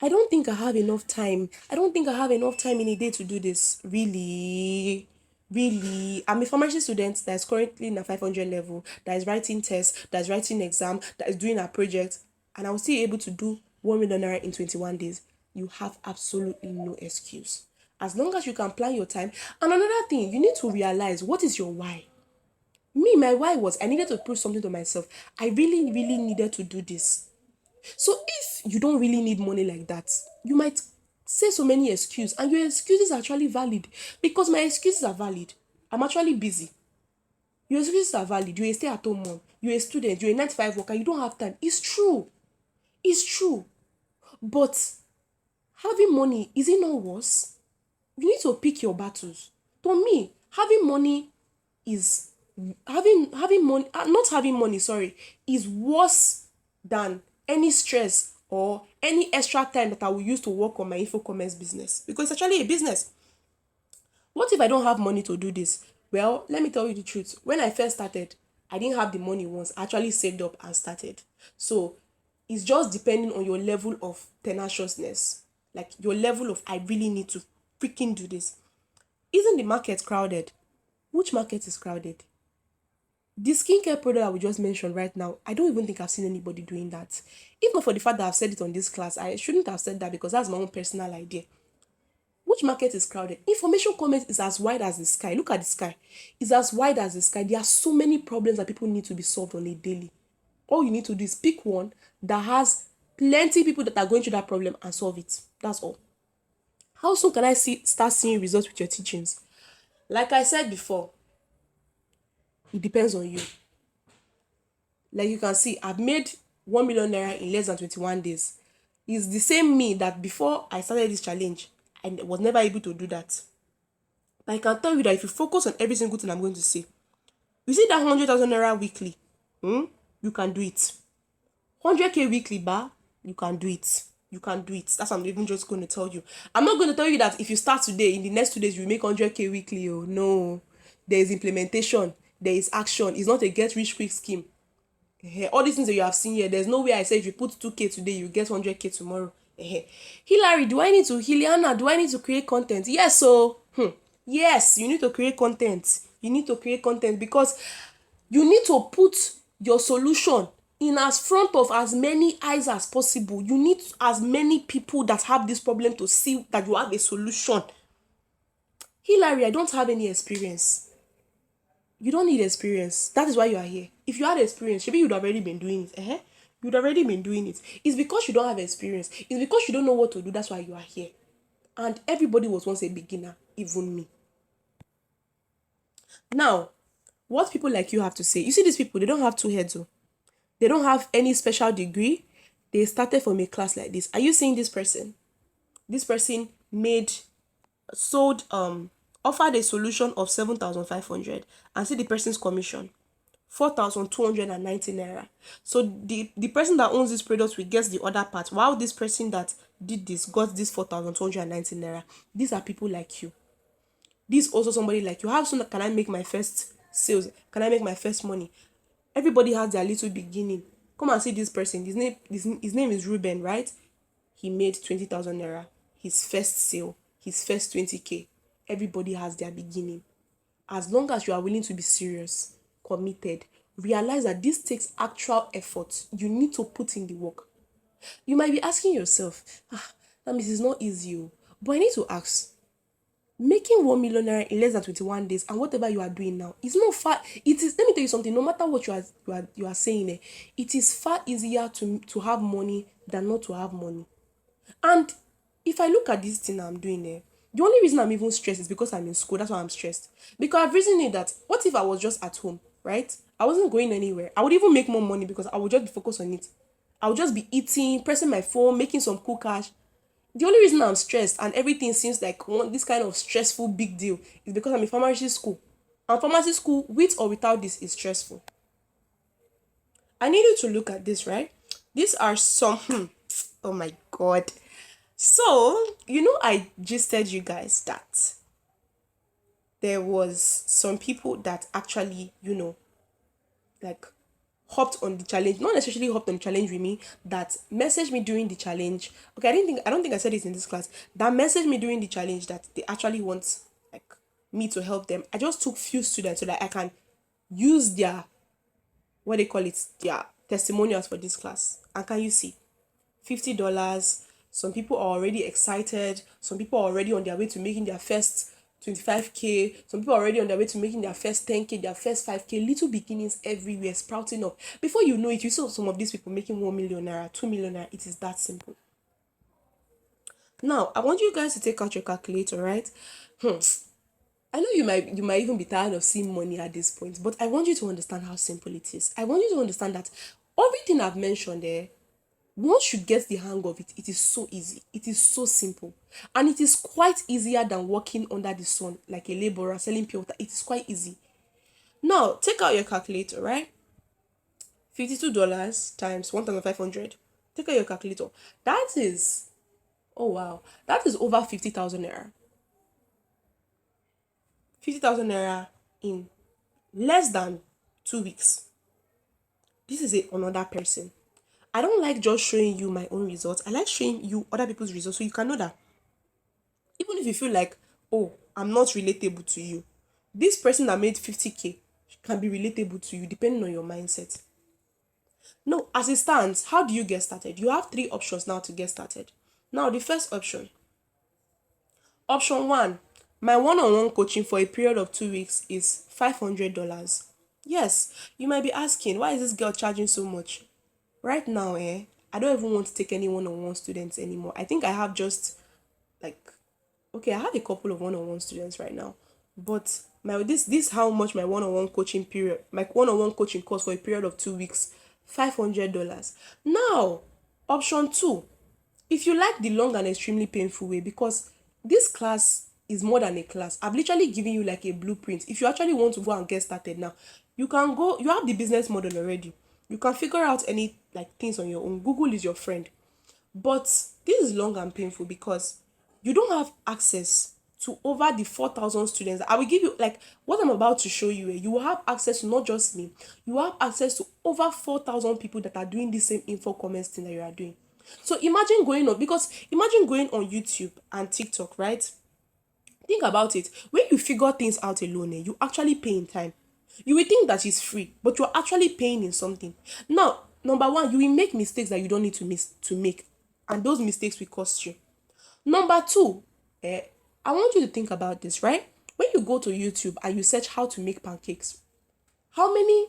I don't think I have enough time. I don't think I have enough time in a day to do this. Really? Really? I'm a pharmacy student that is currently in a 500 level, that is writing tests, that is writing exam, that is doing a project, and I was still able to do 1 million naira in 21 days. You have absolutely no excuse. As long as you can plan your time. And another thing, you need to realize, what is your why? Me, my why was I needed to prove something to myself. I really, really needed to do this. So if you don't really need money like that, you might say so many excuses, and your excuses are actually valid, because my excuses are valid. I'm actually busy. Your excuses are valid. You're a stay-at-home mom. You're a student. You're a 9 to 5 worker. You don't have time. It's true. It's true. But having money, is it not worse? You need to pick your battles. To me, having money is having money not having money, sorry, is worse than any stress or any extra time that I will use to work on my info commerce business, because it's actually a business. What if I don't have money to do this? Well, let me tell you the truth. When I first started, I didn't have the money once. I actually saved up and started. So it's just depending on your level of tenaciousness, like your level of I really need to freaking do this. Isn't the market crowded? Which market is crowded? The skincare product I will just mention right now, I don't even think I've seen anybody doing that. If not for the fact that I've said it on this class, I shouldn't have said that, because that's my own personal idea. Which market is crowded? Information commerce is as wide as the sky. Look at the sky. It's as wide as the sky. There are so many problems that people need to be solved on a daily. All you need to do is pick one that has plenty of people that are going through that problem and solve it. That's all. How soon can I start seeing results with your teachings? Like I said before, it depends on you. Like you can see, I've made 1 million naira in less than 21 days. It's the same me that before I started this challenge, I was never able to do that. But I can tell you that if you focus on every single thing I'm going to say, you see that 100,000 naira weekly, you can do it. 100k weekly, you can do it. You can do it. That's what I'm even just going to tell you. I'm not going to tell you that if you start today, in the next 2 days, you make 100k weekly. Oh, no. There is implementation. There is action. It's not a get-rich-quick scheme. All these things that you have seen here, there's no way I say if you put 2k today, you get 100k tomorrow. Hilary, do I need to, Hiliana, do I need to create content? Yes, so, yes, you need to create content. You need to create content, because you need to put your solution in as front of as many eyes as possible. You need as many people that have this problem to see that you have a solution. Hilary, I don't have any experience. You don't need experience. That is why you are here. If you had experience, maybe you'd already been doing it. You'd already been doing it. It's because you don't have experience. It's because you don't know what to do. That's why you are here. And everybody was once a beginner, even me. Now, what people like you have to say. You see these people, they don't have two heads. They don't have any special degree. They started from a class like this. Are you seeing this person? This person offered a solution of 7,500, and see the person's commission, 4,290 naira. So the person that owns this product will get the other part, while this person that did this got this 4,290 naira. These are people like you. This also somebody like you. How soon can I make my first sales? Can I make my first money? Everybody has their little beginning. Come and see this person. His name is Ruben, right? He made 20,000 naira. His first sale, his first 20k. Everybody has their beginning. As long as you are willing to be serious, committed, realize that this takes actual effort. You need to put in the work. You might be asking yourself, that means it's not easy. But I need to ask, making 1 million naira in less than 21 days and whatever you are doing now is not far. It is, let me tell you something, no matter what you are saying, it is far easier to have money than not to have money. And if I look at this thing I'm doing there, the only reason I'm even stressed is because I'm in school. That's why I'm stressed. Because I've reasoned it that what if I was just at home, right? I wasn't going anywhere. I would even make more money because I would just be focused on it. I would just be eating, pressing my phone, making some cool cash. The only reason I'm stressed and everything seems like this kind of stressful big deal is because I'm in pharmacy school. And pharmacy school, with or without this, is stressful. I need you to look at this, right? These are some. Oh my god. So, I just said you guys that there was some people that actually, like hopped on the challenge, not necessarily hopped on the challenge with me, that messaged me during the challenge. Okay, I don't think I said it in this class. That messaged me during the challenge that they actually want like me to help them. I just took few students so that I can use their what they call it, their testimonials for this class. And can you see? $50. Some people are already excited. Some people are already on their way to making their first 25K. Some people are already on their way to making their first 10K, their first 5K. Little beginnings everywhere sprouting up. Before you know it, you saw some of these people making 1 million naira, 2 million naira. It is that simple. Now, I want you guys to take out your calculator, right? I know you might even be tired of seeing money at this point, but I want you to understand how simple it is. I want you to understand that everything I've mentioned there, once you get the hang of it, it is so easy. It is so simple. And it is quite easier than working under the sun like a laborer selling pure water. It is quite easy. Now, take out your calculator, right? $52 times 1,500. Take out your calculator. That is, oh wow, that is over 50,000 naira. 50,000 naira in less than 2 weeks. This is another person. I don't like just showing you my own results. I like showing you other people's results so you can know that even if you feel like, oh, I'm not relatable to you, this person that made 50K can be relatable to you depending on your mindset. No, as it stands, how do you get started? You have three options now to get started. Now, the first option one, my one-on-one coaching for a period of 2 weeks is $500. Yes, you might be asking, why is this girl charging so much? Right now, I don't even want to take any one-on-one students anymore. I think I have just like, okay, I have a couple of one-on-one students right now, but this how much my one-on-one coaching period, my one-on-one coaching course for a period of 2 weeks, $500. Now, option two, if you like the long and extremely painful way, because this class is more than a class. I've literally given you like a blueprint. If you actually want to go and get started now, you can go, you have the business model already. You can figure out any like things on your own. Google is your friend. But this is long and painful because you don't have access to over the 4,000 students. I will give you like what I'm about to show you. You will have access to not just me. You will have access to over 4,000 people that are doing the same info comments thing that you are doing. So imagine going on YouTube and TikTok, right? Think about it. When you figure things out alone, you actually pay in time. You will think that it's free, but you're actually paying in something. Now, number one, you will make mistakes that you don't need to make, and those mistakes will cost you. Number two, I want you to think about this, right? When you go to YouTube and you search how to make pancakes, how many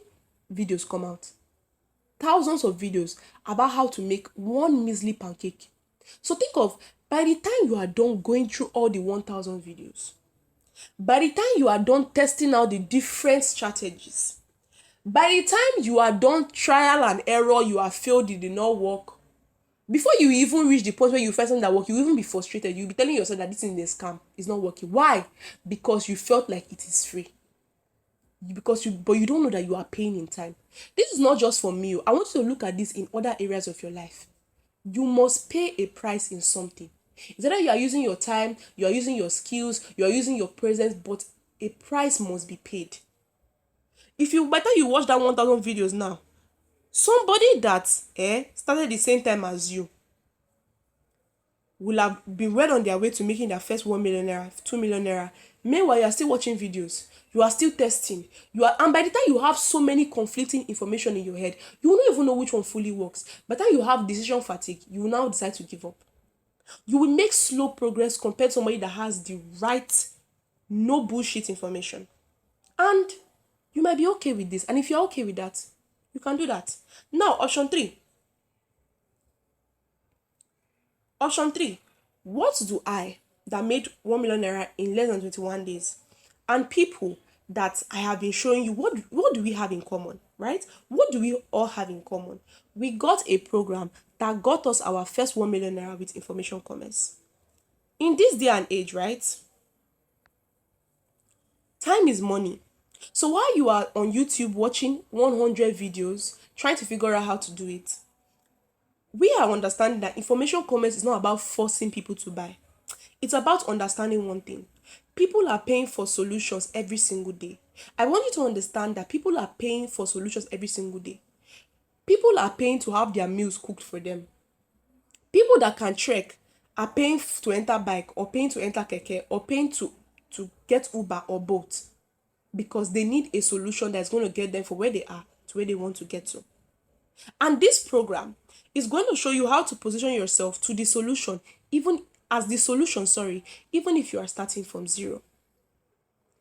videos come out? Thousands of videos about how to make one measly pancake. So think of, by the time you are done going through all the 1,000 videos, by the time you are done testing out the different strategies, by the time you are done trial and error, you have failed, it did not work. Before you even reach the point where you find something that works, you will even be frustrated. You'll be telling yourself that this is a scam. It's not working. Why? Because you felt like it is free. But you don't know that you are paying in time. This is not just for me. I want you to look at this in other areas of your life. You must pay a price in something. It's either you are using your time, you are using your skills, you are using your presence, but a price must be paid. By the time you watch that 1,000 videos now, somebody that started the same time as you will have been well on their way to making their first 1 million naira, 2 million naira. Meanwhile, you are still watching videos. You are still testing. And by the time you have so many conflicting information in your head, you will not even know which one fully works. By the time you have decision fatigue, you will now decide to give up. You will make slow progress compared to somebody that has the right, no bullshit information. And you might be okay with this. And if you're okay with that, you can do that. Now, option three. What do I, that made 1 million naira in less than 21 days, and people that I have been showing you, what do we have in common, right? What do we all have in common? We got a program that got us our first 1 million naira with information commerce. In this day and age, right? Time is money. So while you are on YouTube watching 100 videos trying to figure out how to do it, we are understanding that information commerce is not about forcing people to buy. It's about understanding one thing. People are paying for solutions every single day. I want you to understand that people are paying for solutions every single day. People are paying to have their meals cooked for them. People that can trek are paying to enter bike, or paying to enter keke, or paying to get Uber or Bolt, because they need a solution that's going to get them from where they are to where they want to get to. And this program is going to show you how to position yourself to the solution, even as the solution, sorry, even if you are starting from zero.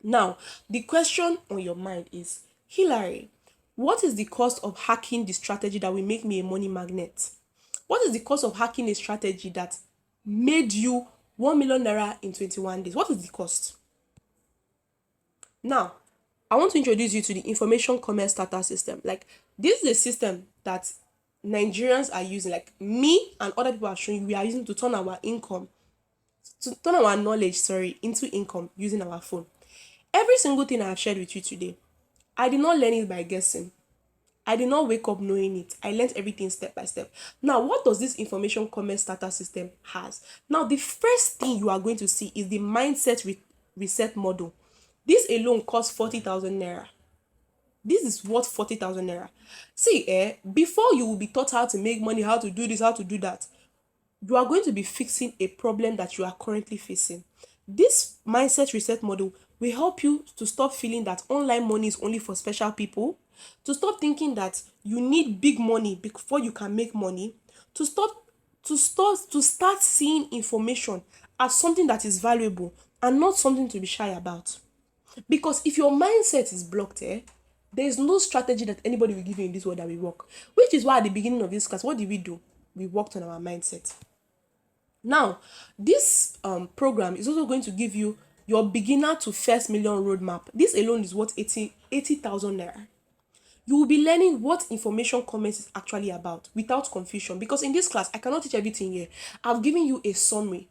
Now, the question on your mind is, Hilary, what is the cost of hacking the strategy that will make me a money magnet? What is the cost of hacking a strategy that made you 1 million naira in 21 days? What is the cost? Now, I want to introduce you to the information commerce starter system. Like, this is a system that Nigerians are using, like me and other people are showing you, we are using to turn our income, to turn our knowledge, sorry, into income using our phone. Every single thing I have shared with you today, I did not learn it by guessing. I did not wake up knowing it. I learned everything step by step. Now, what does this information commerce starter system has? Now, the first thing you are going to see is the mindset reset model. This alone costs 40,000 naira. This is worth 40,000 naira. See, before you will be taught how to make money, how to do this, how to do that, you are going to be fixing a problem that you are currently facing. This mindset reset model will help you to stop feeling that online money is only for special people, to stop thinking that you need big money before you can make money, to start seeing information as something that is valuable and not something to be shy about. Because if your mindset is blocked, there is no strategy that anybody will give you in this world that will work. Which is why at the beginning of this class, what did we do? We worked on our mindset. Now, this program is also going to give you your beginner to first million roadmap. This alone is worth 80,000 naira. You will be learning what information commerce is actually about without confusion. Because in this class, I cannot teach everything here. I've given you a summary,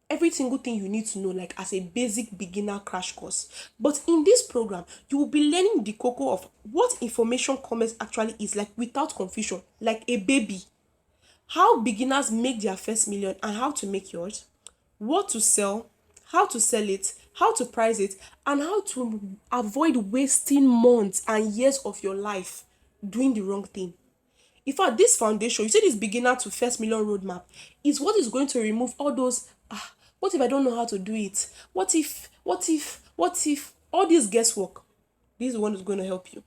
every single thing you need to know, like as a basic beginner crash course. But in this program, you will be learning the cocoa of what information commerce actually is, like without confusion, like a baby. How beginners make their first million and how to make yours, what to sell, how to sell it, how to price it, and how to avoid wasting months and years of your life doing the wrong thing. In fact, this foundation, you see this beginner to first million roadmap, is what is going to remove all those, what if I don't know how to do it? What if, all this guesswork. This is the one who's going to help you.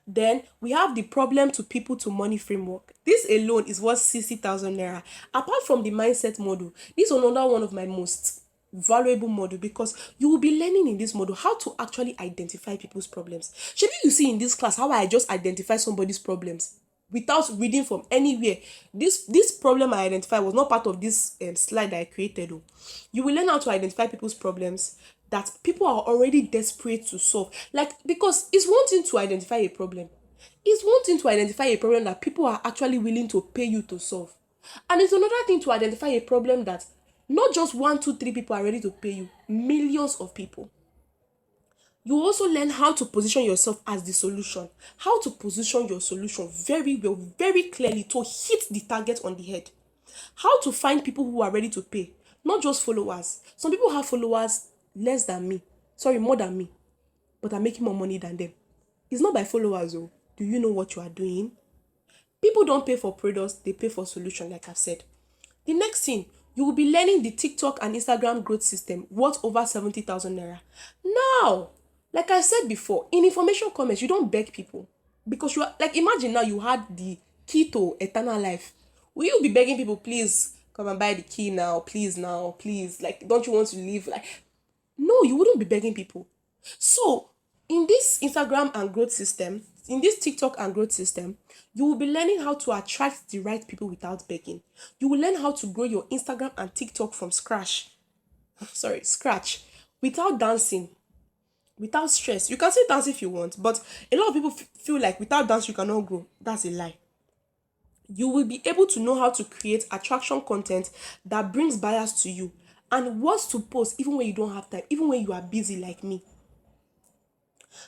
Then we have the problem to people to money framework. This alone is worth 60,000 naira. Apart from the mindset model, this is another one of my most valuable model, because you will be learning in this model how to actually identify people's problems. Should you see in this class how I just identify somebody's problems without reading from anywhere? This problem I identified was not part of this slide that I created. Oh. You will learn how to identify people's problems that people are already desperate to solve. Like, because it's one thing to identify a problem. It's one thing to identify a problem that people are actually willing to pay you to solve. And it's another thing to identify a problem that not just one, two, three people are ready to pay you, millions of people. You also learn how to position yourself as the solution, how to position your solution very well, very clearly to hit the target on the head. How to find people who are ready to pay, not just followers. Some people have followers less than me, sorry, more than me, but are making more money than them. It's not by followers, though. Do you know what you are doing? People don't pay for products, they pay for solution, like I've said. The next thing, you will be learning the TikTok and Instagram growth system worth over 70,000 naira. Now, like I said before, in information commerce, you don't beg people. Because you are, like, imagine now you had the key to eternal life. Will you be begging people, please come and buy the key now, please? Like, don't you want to leave? Like, no, you wouldn't be begging people. So, in this Instagram and growth system, in this TikTok and growth system, you will be learning how to attract the right people without begging. You will learn how to grow your Instagram and TikTok from scratch. Sorry, scratch. Without dancing, without stress. You can still dance if you want, but a lot of people feel like without dance you cannot grow. That's a lie. You will be able to know how to create attraction content that brings buyers to you and what to post even when you don't have time, even when you are busy like me.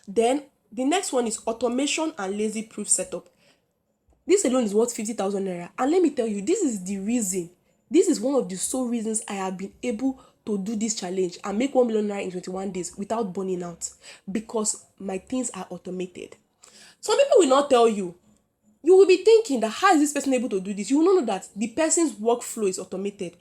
Then the next one is automation and lazy proof setup. This alone is worth 50,000 naira. And let me tell you, this is the reason. This is one of the sole reasons I have been able to do this challenge and make 1 million naira in 21 days without burning out, because my things are automated. Some people will not tell you. You will be thinking that how is this person able to do this? You will not know that the person's workflow is automated.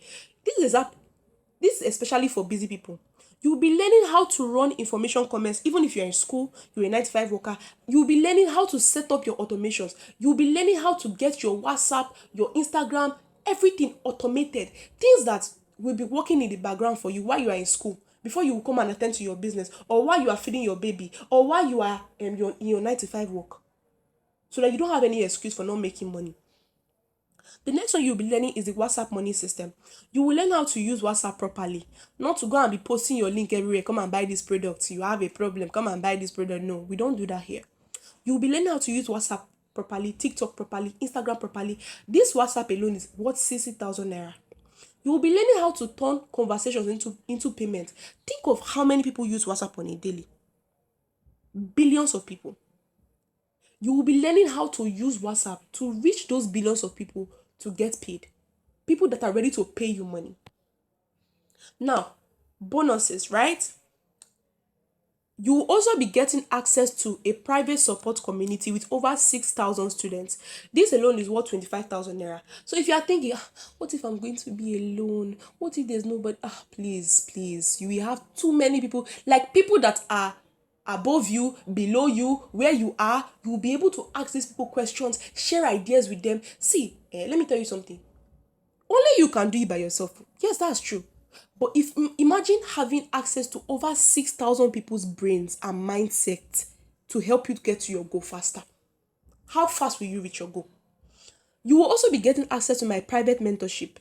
This is especially for busy people. You will be learning how to run information comments even if you're in school, you're a 9 to 5 worker. You will be learning how to set up your automations. You will be learning how to get your WhatsApp, your Instagram, everything automated. Things that will be working in the background for you while you are in school, before you will come and attend to your business, or while you are feeding your baby, or while you are in your 9 to 5 work. So that you don't have any excuse for not making money. The next one you'll be learning is the WhatsApp money system. You will learn how to use WhatsApp properly. Not to go and be posting your link everywhere. Come and buy this product. You have a problem. Come and buy this product. No, we don't do that here. You'll be learning how to use WhatsApp properly, TikTok properly, Instagram properly. This WhatsApp alone is worth 60,000 naira. You will be learning how to turn conversations into payment. Think of how many people use WhatsApp on a daily. Billions of people. You will be learning how to use WhatsApp to reach those billions of people to get paid. People that are ready to pay you money. Now, bonuses, right? You will also be getting access to a private support community with over 6,000 students. This alone is worth 25,000 naira. So if you are thinking, what if I'm going to be alone? What if there's nobody? Please. You will have too many people, like people that are above you, below you, where you are. You will be able to ask these people questions, share ideas with them. See, let me tell you something. Only you can do it by yourself. Yes, that's true. But if imagine having access to over 6,000 people's brains and mindset to help you get to your goal faster. How fast will you reach your goal? You will also be getting access to my private mentorship,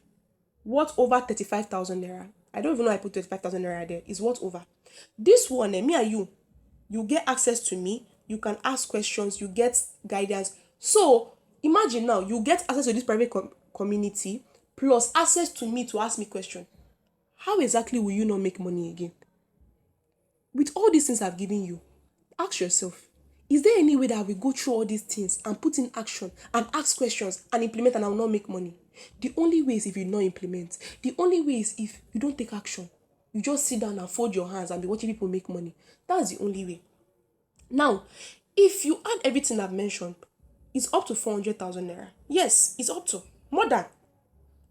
worth over 35,000 naira. I don't even know I put 35,000 naira there. It's worth over. This one, me and you get access to me. You can ask questions. You get guidance. So imagine now you get access to this private community plus access to me to ask me questions. How exactly will you not make money again? With all these things I've given you, ask yourself, is there any way that I will go through all these things and put in action and ask questions and implement and I will not make money? The only way is if you not implement. The only way is if you don't take action. You just sit down and fold your hands and be watching people make money. That's the only way. Now, if you add everything I've mentioned, it's up to 400,000 naira. Yes, it's up to more than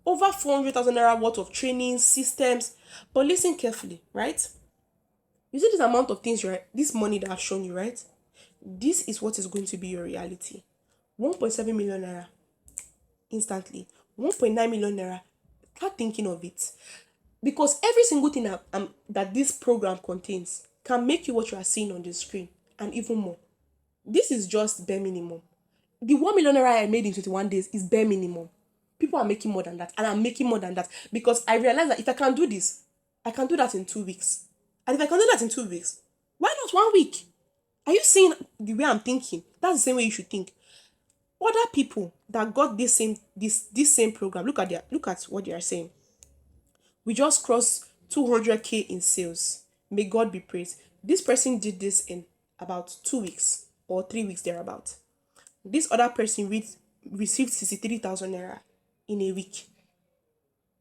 over 400,000 naira worth of training systems. But listen carefully, right? You see this amount of things, right? This money that I've shown you, right? This is what is going to be your reality. 1.7 million naira instantly. 1.9 million naira. Start thinking of it. Because every single thing that this program contains can make you what you are seeing on the screen and even more. This is just bare minimum. The 1 million naira I made in 21 days is bare minimum. People are making more than that, and I'm making more than that because I realize that if I can do this, I can do that in 2 weeks. And if I can do that in 2 weeks, why not 1 week? Are you seeing the way I'm thinking? That's the same way you should think. Other people that got this same program, look at what they are saying. We just crossed 200K in sales. May God be praised. This person did this in about 2 weeks or 3 weeks thereabout. This other person received 63,000 naira in a week.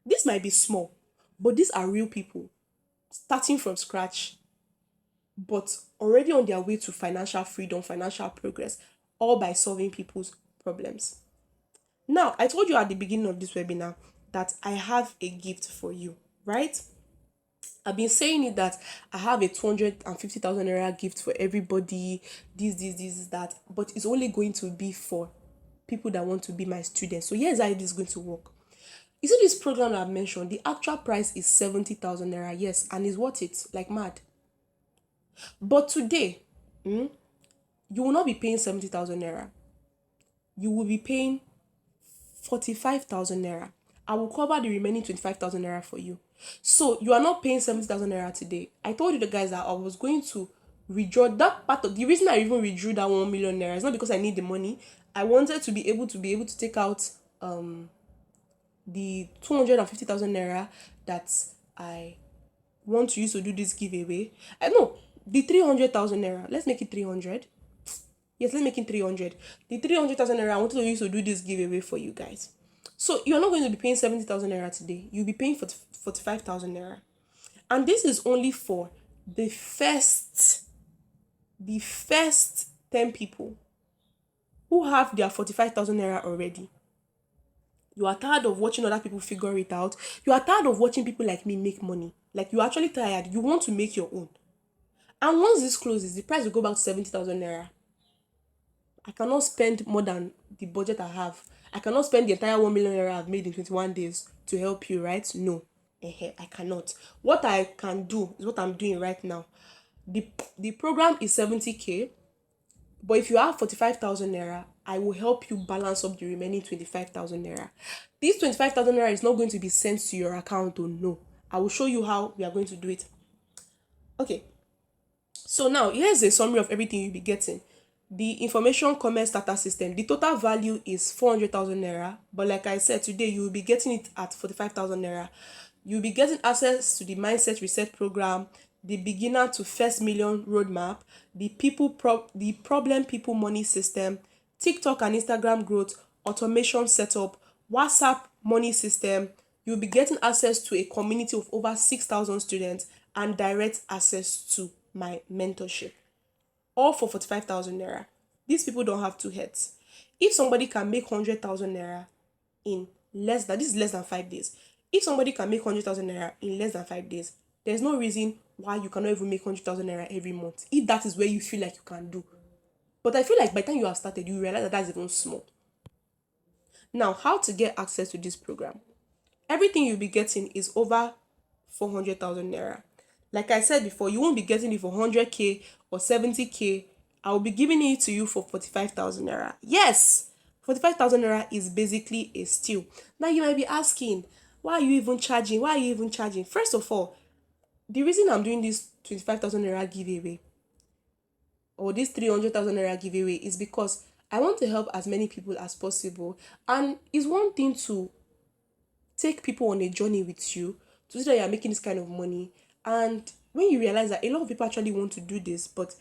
This might be small, but these are real people starting from scratch, but already on their way to financial freedom, financial progress, all by solving people's problems. Now, I told you at the beginning of this webinar that I have a gift for you, right? I've been saying it that I have a 250,000 naira gift for everybody, this, that, but it's only going to be for people that want to be my students. So here's how it is going to work. You see this program that I've mentioned, the actual price is 70,000 naira, yes, and it's worth it, like mad. But today, you will not be paying 70,000 naira. You will be paying 45,000 naira. I will cover the remaining 25,000 naira for you. So you are not paying 70,000 naira today. I told you the guys that I was going to withdraw that part of the reason I even withdrew that 1 million naira is not because I need the money. I wanted to be able to take out the 250,000 naira that I want to use to do this giveaway. I know the 300,000 naira. Let's make it 300. Yes, let's make it 300. The 300,000 naira I wanted to use to do this giveaway for you guys. So you're not going to be paying 70,000 naira today. You'll be paying 45,000 naira. And this is only for the first 10 people who have their 45,000 naira already. You are tired of watching other people figure it out. You are tired of watching people like me make money. Like, you're actually tired. You want to make your own. And once this closes, the price will go back to 70,000 naira. I cannot spend more than the budget I have. I cannot spend the entire 1 million naira I've made in 21 days to help you, right? No. I cannot. What I can do is what I'm doing right now. The program is 70K, but if you have 45,000 naira, I will help you balance up the remaining 25,000 naira. This 25,000 naira is not going to be sent to your account, or no. I will show you how we are going to do it. Okay. So now, here's a summary of everything you'll be getting. The information commerce starter system, the total value is 400,000 naira, but like I said, today you will be getting it at 45,000 naira. You'll be getting access to the mindset reset program, the beginner to first million roadmap, the problem people money system, TikTok and Instagram growth, automation setup, WhatsApp money system. You'll be getting access to a community of over 6,000 students and direct access to my mentorship, all for 45,000 naira. These people don't have two heads. If somebody can make 100,000 naira in this is less than 5 days. If somebody can make 100,000 naira in less than 5 days, there's no reason why you cannot even make 100,000 naira every month, if that is where you feel like you can do. But I feel like by the time you have started, you realize that that's even small. Now, how to get access to this program? Everything you'll be getting is over 400,000 naira. Like I said before, you won't be getting it for 100K or 70K. I will be giving it to you for 45,000 naira. Yes, 45,000 naira is basically a steal. Now you might be asking, why are you even charging? Why are you even charging? First of all, the reason I'm doing this 25,000 naira giveaway or this 300,000 naira giveaway is because I want to help as many people as possible. And it's one thing to take people on a journey with you to see that you're making this kind of money. And when you realize that a lot of people actually want to do this, but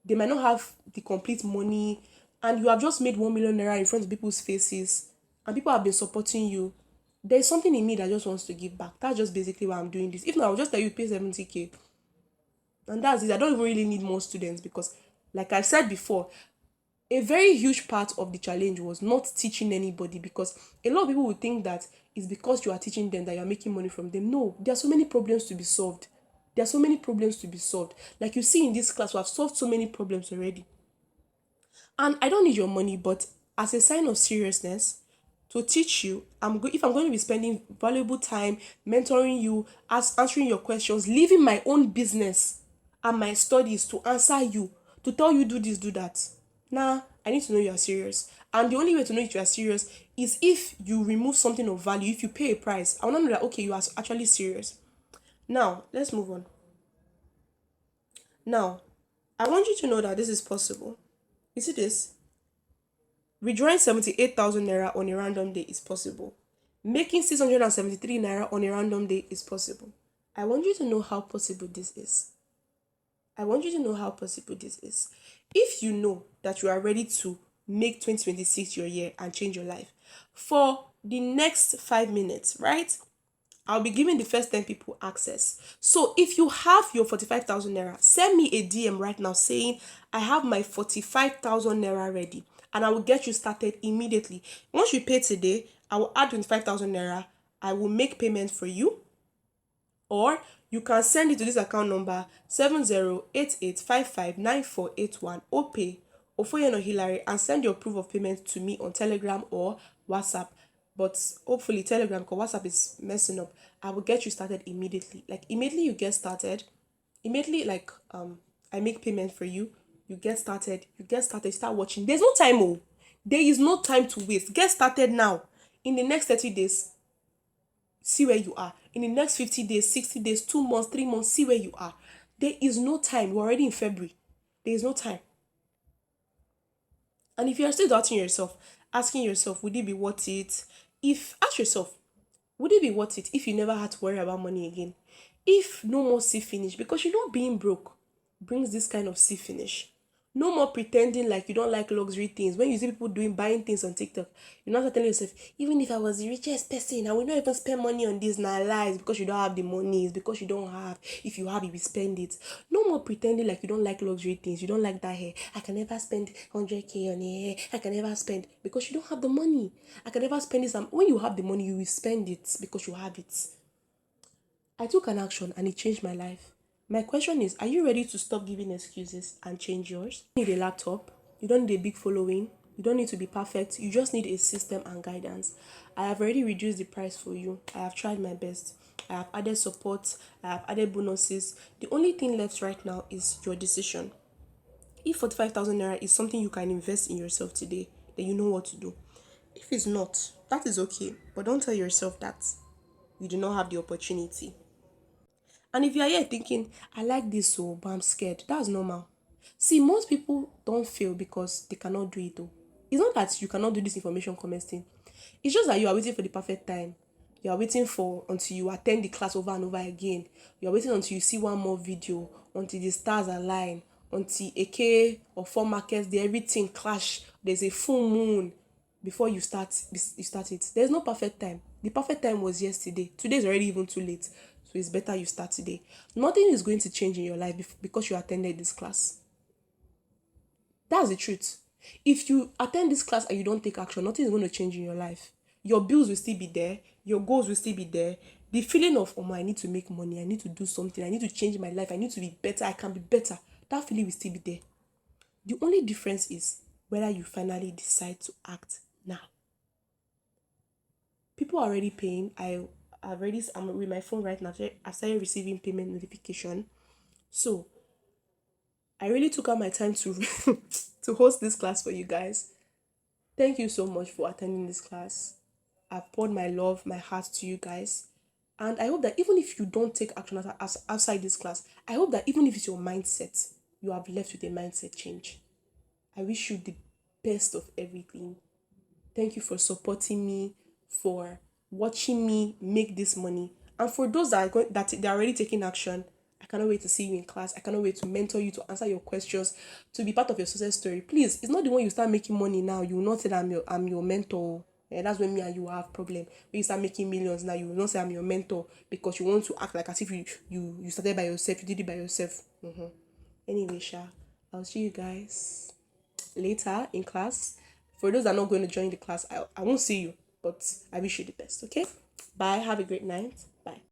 they might not have the complete money, and you have just made 1 million naira in front of people's faces, and people have been supporting you, there's something in me that just wants to give back. That's just basically why I'm doing this. If not, I'll just tell you pay 70K. And that's it. I don't even really need more students because, like I said before, a very huge part of the challenge was not teaching anybody, because a lot of people would think that it's because you are teaching them that you're making money from them. No, there are so many problems to be solved. There are so many problems to be solved. Like you see in this class, we have solved so many problems already. And I don't need your money, but as a sign of seriousness to teach you, if I'm going to be spending valuable time mentoring you, answering your questions, leaving my own business and my studies to answer you, to tell you do this, do that. Nah, I need to know you are serious. And the only way to know if you are serious is if you remove something of value, if you pay a price. I want to know that, okay, you are actually serious. Now, let's move on. Now, I want you to know that this is possible. You see this? Withdrawing 78,000 naira on a random day is possible. Making 673 naira on a random day is possible. I want you to know how possible this is. I want you to know how possible this is. If you know that you are ready to make 2026 your year and change your life, for the next 5 minutes, right? I'll be giving the first 10 people access. So if you have your 45,000 naira, send me a DM right now saying, I have my 45,000 naira ready, and I will get you started immediately. Once you pay today, I will add 25,000 naira. I will make payment for you, or you can send it to this account number 7088559481 OPay Ofoyen or Hillary, and send your proof of payment to me on Telegram or WhatsApp. But hopefully Telegram, because WhatsApp is messing up. I will get you started immediately. Like immediately you get started, immediately I make payment for you. You get started, you start watching. There's no time, oh. There is no time to waste. Get started now. In the next 30 days, see where you are. In the next 50 days, 60 days, 2 months, 3 months, see where you are. There is no time. We're already in February. There is no time. And if you're still doubting yourself, asking yourself, would it be worth it? Ask yourself, would it be worth it if you never had to worry about money again? If no more see finish, because you know being broke brings this kind of see finish. No more pretending like you don't like luxury things. When you see people buying things on TikTok, you're not telling yourself, even if I was the richest person, I will not even spend money on this. Now lies, because you don't have the money. It's because you don't have. If you have, you will spend it. No more pretending like you don't like luxury things. You don't like that hair. I can never spend 100K on hair. I can never spend, because you don't have the money. I can never spend this. When you have the money, you will spend it because you have it. I took an action and it changed my life. My question is, are you ready to stop giving excuses and change yours? You don't need a laptop. You don't need a big following. You don't need to be perfect. You just need a system and guidance. I have already reduced the price for you. I have tried my best. I have added support. I have added bonuses. The only thing left right now is your decision. If 45,000 naira is something you can invest in yourself today, then you know what to do. If it's not, that is okay. But don't tell yourself that you do not have the opportunity. And if you are here thinking, I like this so, but I'm scared, that's normal. See, most people don't fail because they cannot do it though. It's not that you cannot do this information comment thing. It's just that you are waiting for the perfect time. You are waiting for until you attend the class over and over again. You are waiting until you see one more video, until the stars align, until AK or 4 markets, everything clash. There's a full moon before you start it. There's no perfect time. The perfect time was yesterday. Today is already even too late. So it's better you start today. Nothing is going to change in your life because you attended this class. That's the truth. If you attend this class and you don't take action, nothing is going to change in your life. Your bills will still be there. Your goals will still be there. The feeling of, oh my, I need to make money. I need to do something. I need to change my life. I need to be better. I can be better. That feeling will still be there. The only difference is whether you finally decide to act now. People are already paying. I'm with my phone right now. I started receiving payment notification. So I really took out my time to to host this class for you guys. Thank you so much for attending this class. I've poured my love, my heart to you guys. And I hope that even if you don't take action outside this class, I hope that even if it's your mindset, you have left with a mindset change. I wish you the best of everything. Thank you for supporting me, for watching me make this money. And for those that they're already taking action, I cannot wait to see you in class. I cannot wait to mentor you, to answer your questions, to be part of your success story. Please, it's not the one you start making money now. You will not say that I'm your mentor. And that's when me and you have problem. When you start making millions now, you will not say I'm your mentor because you want to act like as if you started by yourself, you did it by yourself. Anyway, I'll see you guys later in class. For those that are not going to join the class, I won't see you, but I wish you the best, okay? Bye. Have a great night.